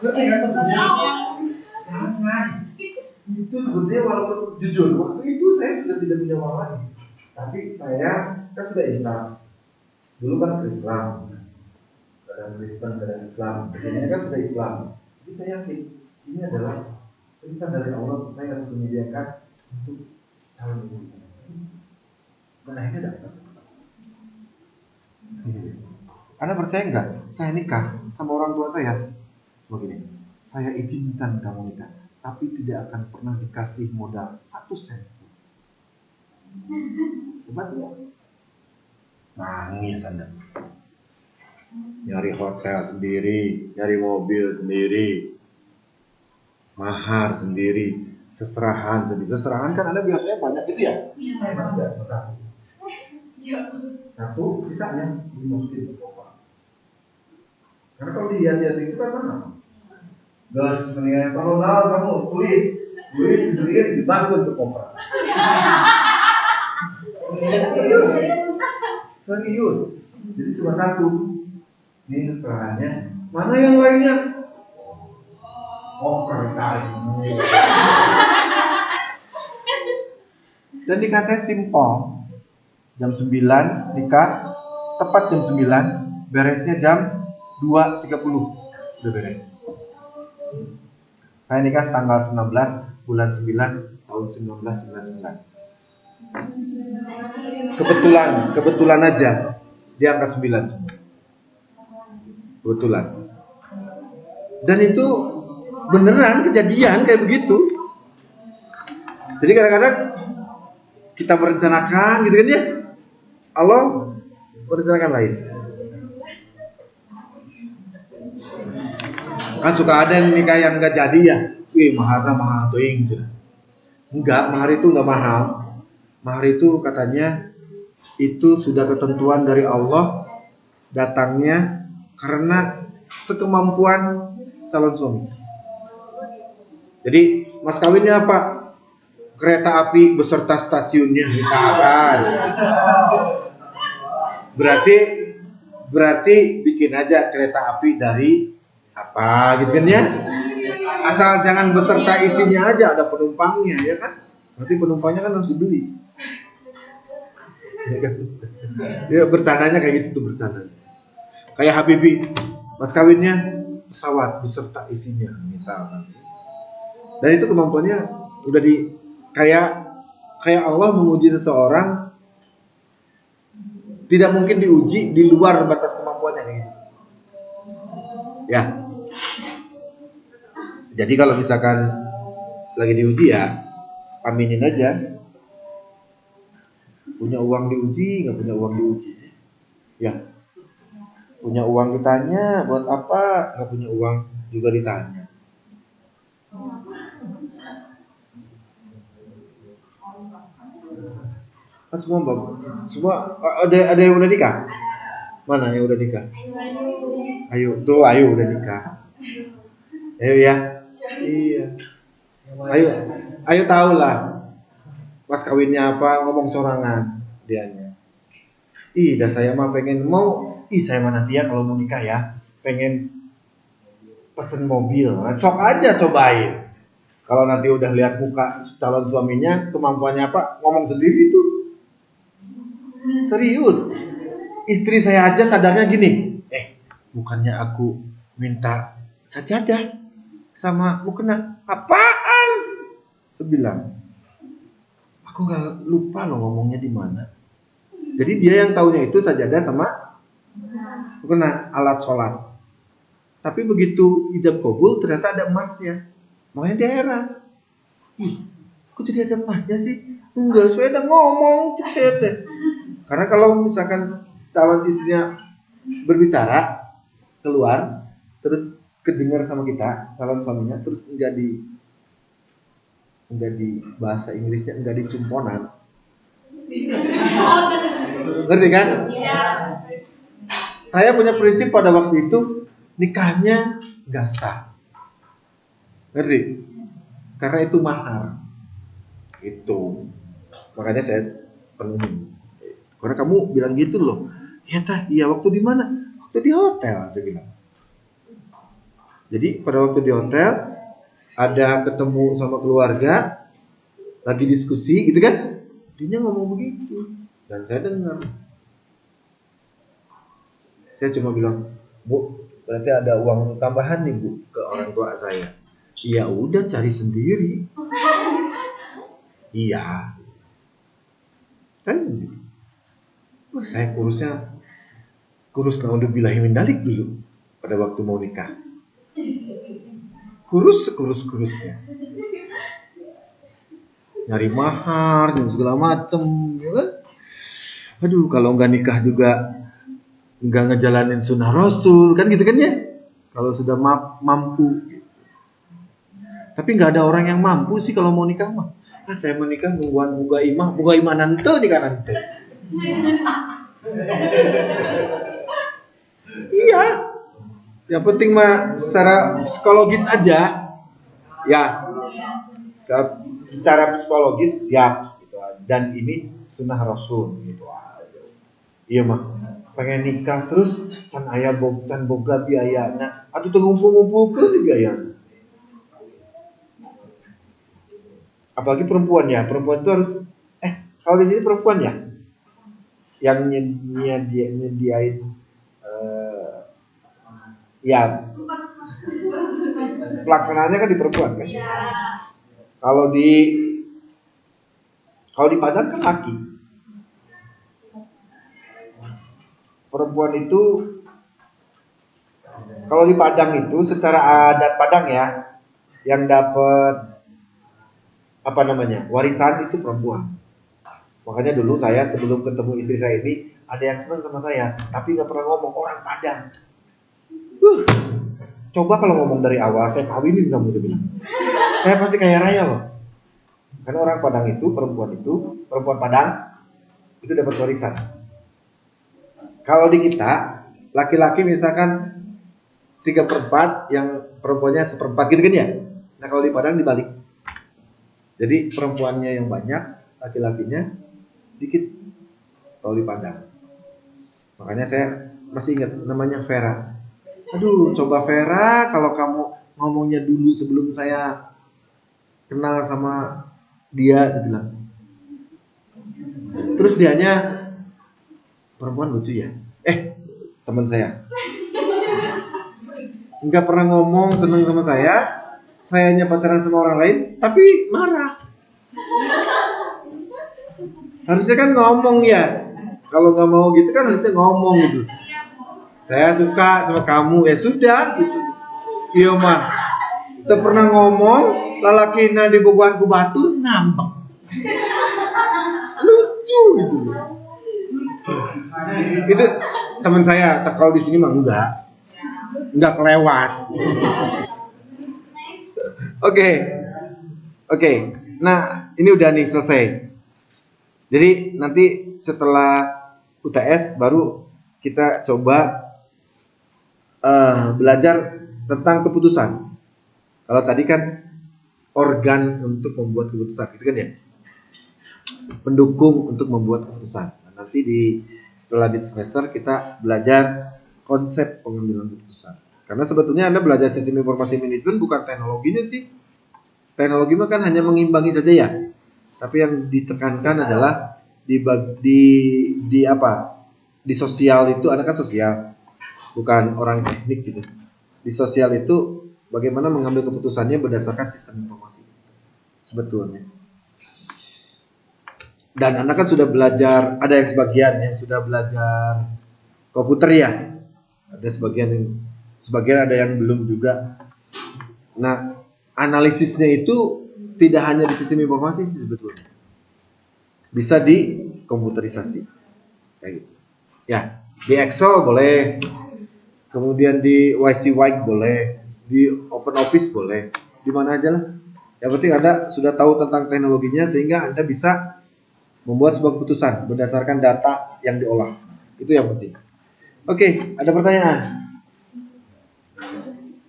Ngerti kan maksudnya? Jangan. Itu sebetulnya walaupun jujur, waktu itu saya sudah tidak punya uang lagi. Tapi saya kan sudah Islam. Dulu kan Islam. Kadang Kristen, kadang Islam. Akhirnya kan sudah Islam. Jadi saya yakin ini adalah perintah dari Allah. Saya harus menyediakan untuk calon istri. Dan akhirnya dapat. Anda percaya nggak? Saya nikah sama orang tua saya. Begini, saya izinkan kamu nikah, tapi tidak akan pernah dikasih modal 1 sen. Hebat ya? Nangis Anda. Nyari hotel sendiri, nyari mobil sendiri, mahar sendiri, seserahan sendiri. Seserahan kan Anda biasanya banyak gitu ya? Saya banyak satu, sisanya dimasukin ke koper. Karena kalau dihias-hias itu kan mana? Gas, mendingan kalau kamu tulis sendiri dibangun ke koper. Serius. Jadi cuma satu. Ini seserahannya. Mana yang lainnya? Koper tarik. Dan nikah saya simpel. Jam 9 nikah, tepat jam 9, beresnya jam 2.30. Udah beres. Saya nikah tanggal 19 bulan 9 tahun 1999. Kebetulan aja di angka 9 semua. Kebetulan. Dan itu beneran kejadian kayak begitu. Jadi kadang-kadang kita merencanakan gitu kan ya. Allah merencanakan lain. Kan suka ada yang nikah yang nggak jadi ya. Wih, maharnya mahal tuh gitu. Enggak, mahar itu nggak mahal. Mahar itu katanya itu sudah ketentuan dari Allah, datangnya karena sekemampuan calon suami. Jadi mas kawinnya apa? Kereta api beserta stasiunnya misalkan. Berarti bikin aja kereta api dari apa gitu kan ya? Asal jangan beserta isinya aja, ada penumpangnya ya kan? Berarti penumpangnya kan harus dibeli. Ya kan? Ya bercandanya kayak gitu tuh bercandanya. Kayak Habibie, mas kawinnya pesawat beserta isinya misalkan. Dan itu kemampuannya udah kayak Allah menguji seseorang, tidak mungkin diuji di luar batas kemampuannya kayak gitu. Ya. Jadi kalau misalkan lagi diuji ya aminin aja. Punya uang diuji, nggak punya uang diuji sih. Ya. Punya uang ditanya buat apa, nggak punya uang juga ditanya. Kan semua ada yang udah nikah? Mana yang udah nikah? Ayo udah nikah. Ayo ya. Iya. Ayo tahu lah. Mas kawinnya apa, ngomong sorangan dianya. Dah saya mah pengen saya mah nanti ya kalau mau nikah ya, pengen pesen mobil. Nah, sok aja cobain. Kalau nanti udah lihat muka calon suaminya, kemampuannya apa, ngomong sendiri tuh. Serius. Istri saya aja sadarnya gini, bukannya aku minta sajadah sama mukena, apaan? Saya bilang, aku nggak lupa loh ngomongnya di mana. Jadi dia yang taunya itu sajadah sama mukena, alat sholat. Tapi begitu ijab kabul ternyata ada emasnya, makanya dia heran. Kok jadi ada emasnya sih? Enggak, saya udah ngomong cek. Karena kalau misalkan calon istrinya berbicara keluar terus kedengar sama kita calon suaminya, terus enggak di bahasa Inggrisnya enggak di cumponan, ngerti kan? Saya punya prinsip pada waktu itu nikahnya enggak sah, ngerti? Karena itu mahar itu, makanya saya penuhi. Karena kamu bilang gitu loh, ya tah, iya waktu di mana? Waktu di hotel, saya bilang. Jadi pada waktu di hotel ada ketemu sama keluarga, lagi diskusi gitu kan, dia ngomong begitu dan saya dengar. Saya cuma bilang, Bu, berarti ada uang tambahan nih Bu ke orang tua saya. Ya udah cari sendiri. Iya. Kan gitu. Wah, saya kurus naudzubillahi min dzalik dulu pada waktu mau nikah. Kurusnya. Nyari mahar dan segala macem, ya kan? Aduh, kalau nggak nikah juga nggak ngejalanin sunnah Rasul, kan gitu kan ya? Kalau sudah mampu. Tapi nggak ada orang yang mampu sih kalau mau nikah mah. Saya mau nikah nungguan buga imah nanti nikah nanti. Iya. Yang penting mah secara psikologis aja. Ya. Secara psikologis siap gitu. Dan ini sunnah Rasul gitu aja. Iya mah. Pengen nikah terus can aya boga biayana. Atuh teu ngumpul-ngumpulkeun biayana. Apalagi perempuan ya. Perempuan itu harus kalau di sini perempuan ya yang nyediain ya pelaksanaannya kan di perempuan kan. Kalau di Padang kan laki. Perempuan itu kalau di Padang itu secara adat Padang ya, yang dapat warisan itu perempuan. Makanya dulu saya sebelum ketemu istri saya ini ada yang senang sama saya, tapi nggak pernah ngomong orang Padang. Coba kalau ngomong dari awal, saya kawinin kamu, dia bilang. Saya pasti kaya raya loh. Karena orang Padang itu, perempuan Padang itu dapat warisan. Kalau di kita, laki-laki misalkan 3/4, yang perempuannya 1/4 gitu kan ya. Nah kalau di Padang dibalik. Jadi perempuannya yang banyak, laki-lakinya dikit. Kalau di Padang. Makanya saya masih ingat namanya Vera. Aduh, coba Vera, kalau kamu ngomongnya dulu sebelum saya kenal sama dia, bilang. Terus dianya perempuan lucu ya. Teman saya. nggak pernah ngomong seneng sama sayanya pacaran sama orang lain, tapi marah. Harusnya kan ngomong ya. Kalau nggak mau gitu kan harusnya ngomong gitu. Saya suka sama kamu, ya sudah gitu. Iya mah. Kita pernah ngomong, lalakina di bukuan ku batur ngambek. Lucu gitu. Itu teman saya, kalau di sini mah enggak kelewat. Oke. Nah, ini udah nih selesai. Jadi nanti setelah UTS baru kita coba belajar tentang keputusan. Kalau tadi kan organ untuk membuat keputusan, gitu kan ya? Pendukung untuk membuat keputusan. Nah, nanti setelah di semester kita belajar konsep pengambilan keputusan. Karena sebetulnya Anda belajar sistem informasi manajemen bukan teknologinya sih. Teknologi mah kan hanya mengimbangi saja ya. Tapi yang ditekankan adalah di sosial itu, Anda kan sosial, bukan orang teknik gitu. Di sosial itu bagaimana mengambil keputusannya berdasarkan sistem informasi sebetulnya. Dan Anda kan sudah belajar, ada yang sebagian yang sudah belajar komputer ya. Ada sebagian ada yang belum juga. Nah, analisisnya itu tidak hanya di sistem informasi sih sebetulnya. Bisa di komputerisasi. Kayak gitu. Ya, di Excel boleh. Kemudian di YC White boleh, di Open Office boleh. Di mana aja lah. Yang penting Anda sudah tahu tentang teknologinya sehingga Anda bisa membuat sebuah keputusan berdasarkan data yang diolah. Itu yang penting. Oke, ada pertanyaan?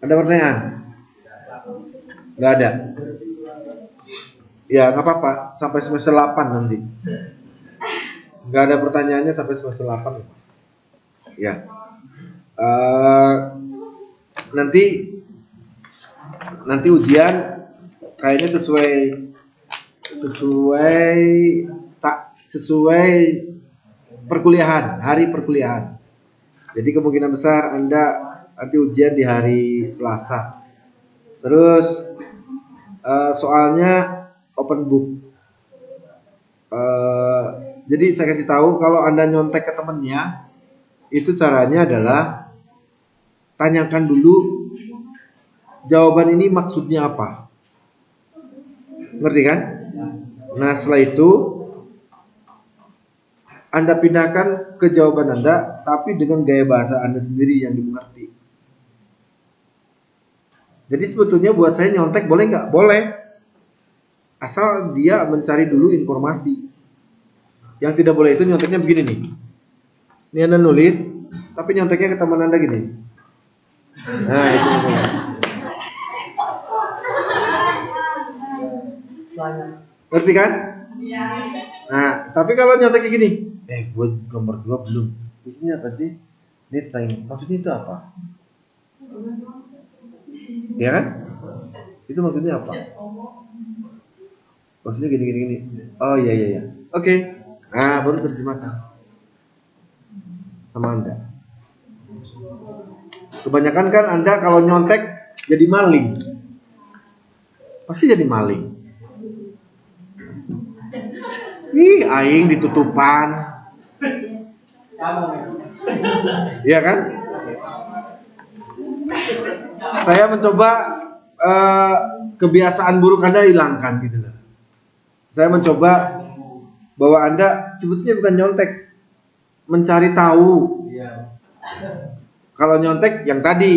Ada pertanyaan? Nggak ada? Ya, nggak apa-apa. Sampai semester 8 nanti. Nggak ada pertanyaannya sampai semester 8. Ya. Nanti ujian kayaknya sesuai perkuliahan, hari perkuliahan. Jadi kemungkinan besar Anda nanti ujian di hari Selasa. Terus soalnya open book. Jadi saya kasih tahu kalau Anda nyontek ke temennya, itu caranya adalah tanyakan dulu jawaban ini maksudnya apa. Ngerti kan? Nah, setelah itu Anda pindahkan ke jawaban Anda, tapi dengan gaya bahasa Anda sendiri yang dimengerti. Jadi sebetulnya buat saya nyontek boleh nggak? Boleh. Asal dia mencari dulu informasi. Yang tidak boleh itu nyonteknya begini nih. Ini Anda nulis, tapi nyonteknya ke teman Anda gini. Nah, itu boleh. Ngerti kan? Nah, tapi kalau nyonteknya gini, gue nomor 2 belum. Isinya apa sih? Ini tanya, maksudnya itu apa? Ya kan? Itu maksudnya apa? Maksudnya gini. Oh iya. Oke. Nah, baru terjemahkan sama Anda. Kebanyakan kan Anda kalau nyontek jadi maling. Pasti jadi maling. Ih, aing ditutupan. Iya kan? Saya mencoba kebiasaan buruk Anda hilangkan gitu loh. Saya mencoba bahwa Anda sebetulnya bukan nyontek, mencari tahu. Kalau nyontek yang tadi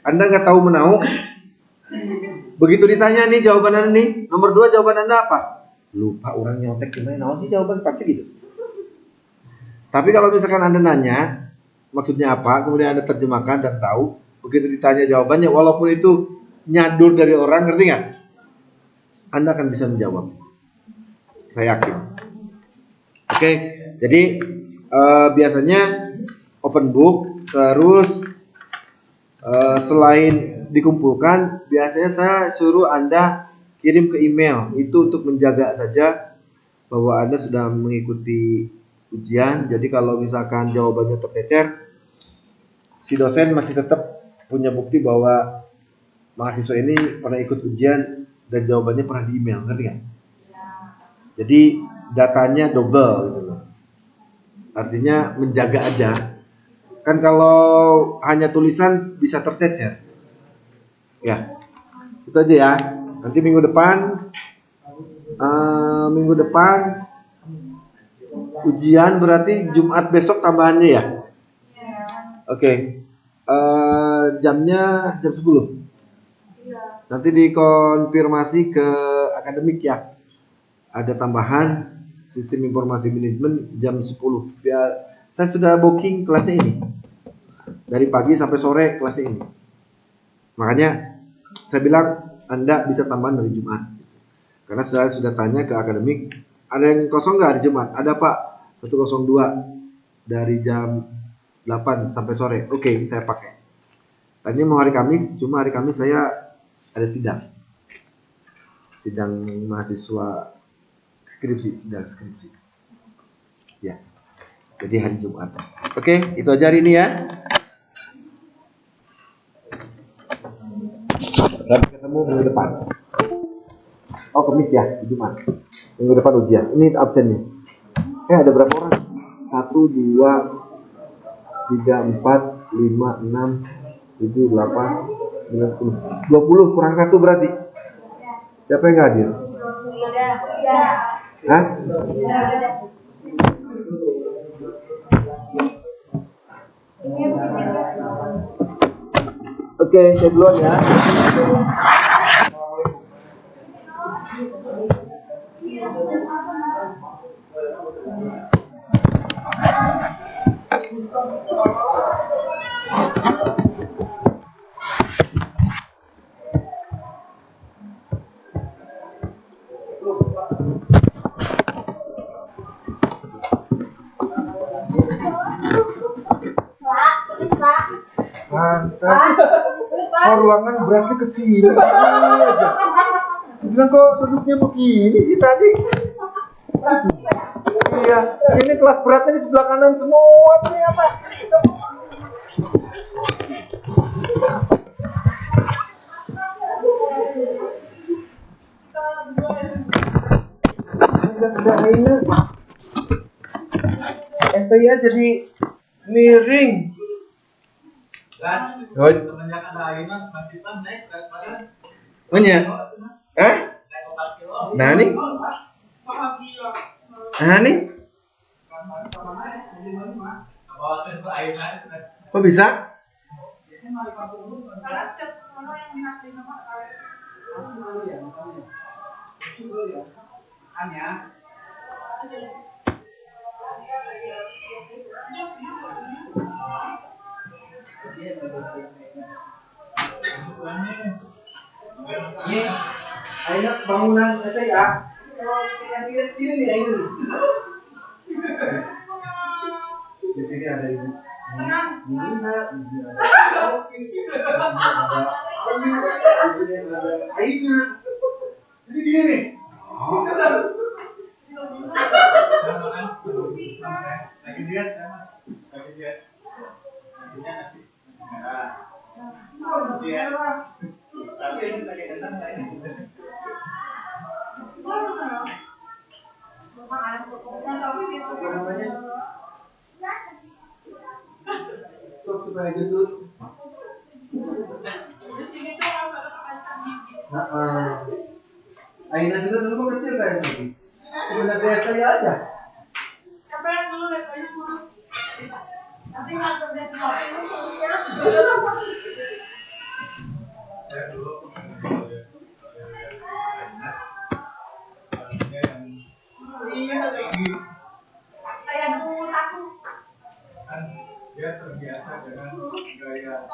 Anda nggak tahu menau, begitu ditanya nih jawaban Anda nih, nomor 2 jawaban Anda apa? Lupa orang nyontek gimana sih jawaban pasti gitu. Tapi kalau misalkan Anda nanya maksudnya apa, kemudian Anda terjemahkan dan tahu, begitu ditanya jawabannya, walaupun itu nyadur dari orang, ngerti nggak? Anda akan bisa menjawab. Saya yakin. Oke, jadi biasanya open book, terus selain dikumpulkan, biasanya saya suruh Anda kirim ke email. Itu untuk menjaga saja bahwa Anda sudah mengikuti ujian. Jadi kalau misalkan jawabannya tercecer, si dosen masih tetap punya bukti bahwa mahasiswa ini pernah ikut ujian dan jawabannya pernah di email, ngerti kan? Jadi datanya double gitu loh. Artinya menjaga aja. Kan kalau hanya tulisan bisa tercecer. Ya, itu aja ya. Nanti minggu depan ujian berarti Jumat besok tambahannya ya. Oke. Jamnya jam 10. Nanti dikonfirmasi ke akademik ya. Ada tambahan sistem informasi manajemen jam 10. Ya, saya sudah booking kelasnya ini. Dari pagi sampai sore kelasnya ini. Makanya saya bilang Anda bisa tambahan dari Jumat. Karena saya sudah tanya ke akademik, ada yang kosong nggak hari Jumat? Ada Pak, 102 dari jam 8 sampai sore. Oke, saya pakai. Tadinya mau hari Kamis, cuma hari Kamis saya ada sidang. Sidang mahasiswa sidang skripsi. Ya, jadi hari Jumat. Oke, itu aja hari ini ya. Sampai ketemu minggu depan. Oh, Kamis ya, Jumat. Minggu depan ujian. Ini absennya. Ada berapa orang? 1, 2, 3, 4, 5, 6, 7, 8, 9, 10. 20 kurang 1 berarti. Siapa yang nggak hadir? Hah? Oke, saya duluan ya. Oh, ruangan berarti ke sini. Bilang kok duduknya begini sih tadi. Iya, ini kelas beratnya di sebelah kanan semua nih apa? Ada Aina. STIA jadi miring. Semenjak ada Aina, Mas naik berat badan. Punya? Nah nih. Kok bisa? Aina bangunan saya ya. Yang kiri nih Aina. Di sini ada ibu. Aina. Jadi dia nih. Lagi diet sama. Lagi diet. Tapi ini pakai kentang saya. Supaya gitu. Aina juga dulu kecil kayak gini. Sebenarnya saya aja. Siapa yang dulu Aina kurus? Nanti masuk dia saya dulu. Iya lagi. Saya dulu takut. Dia terbiasa dengan gaya.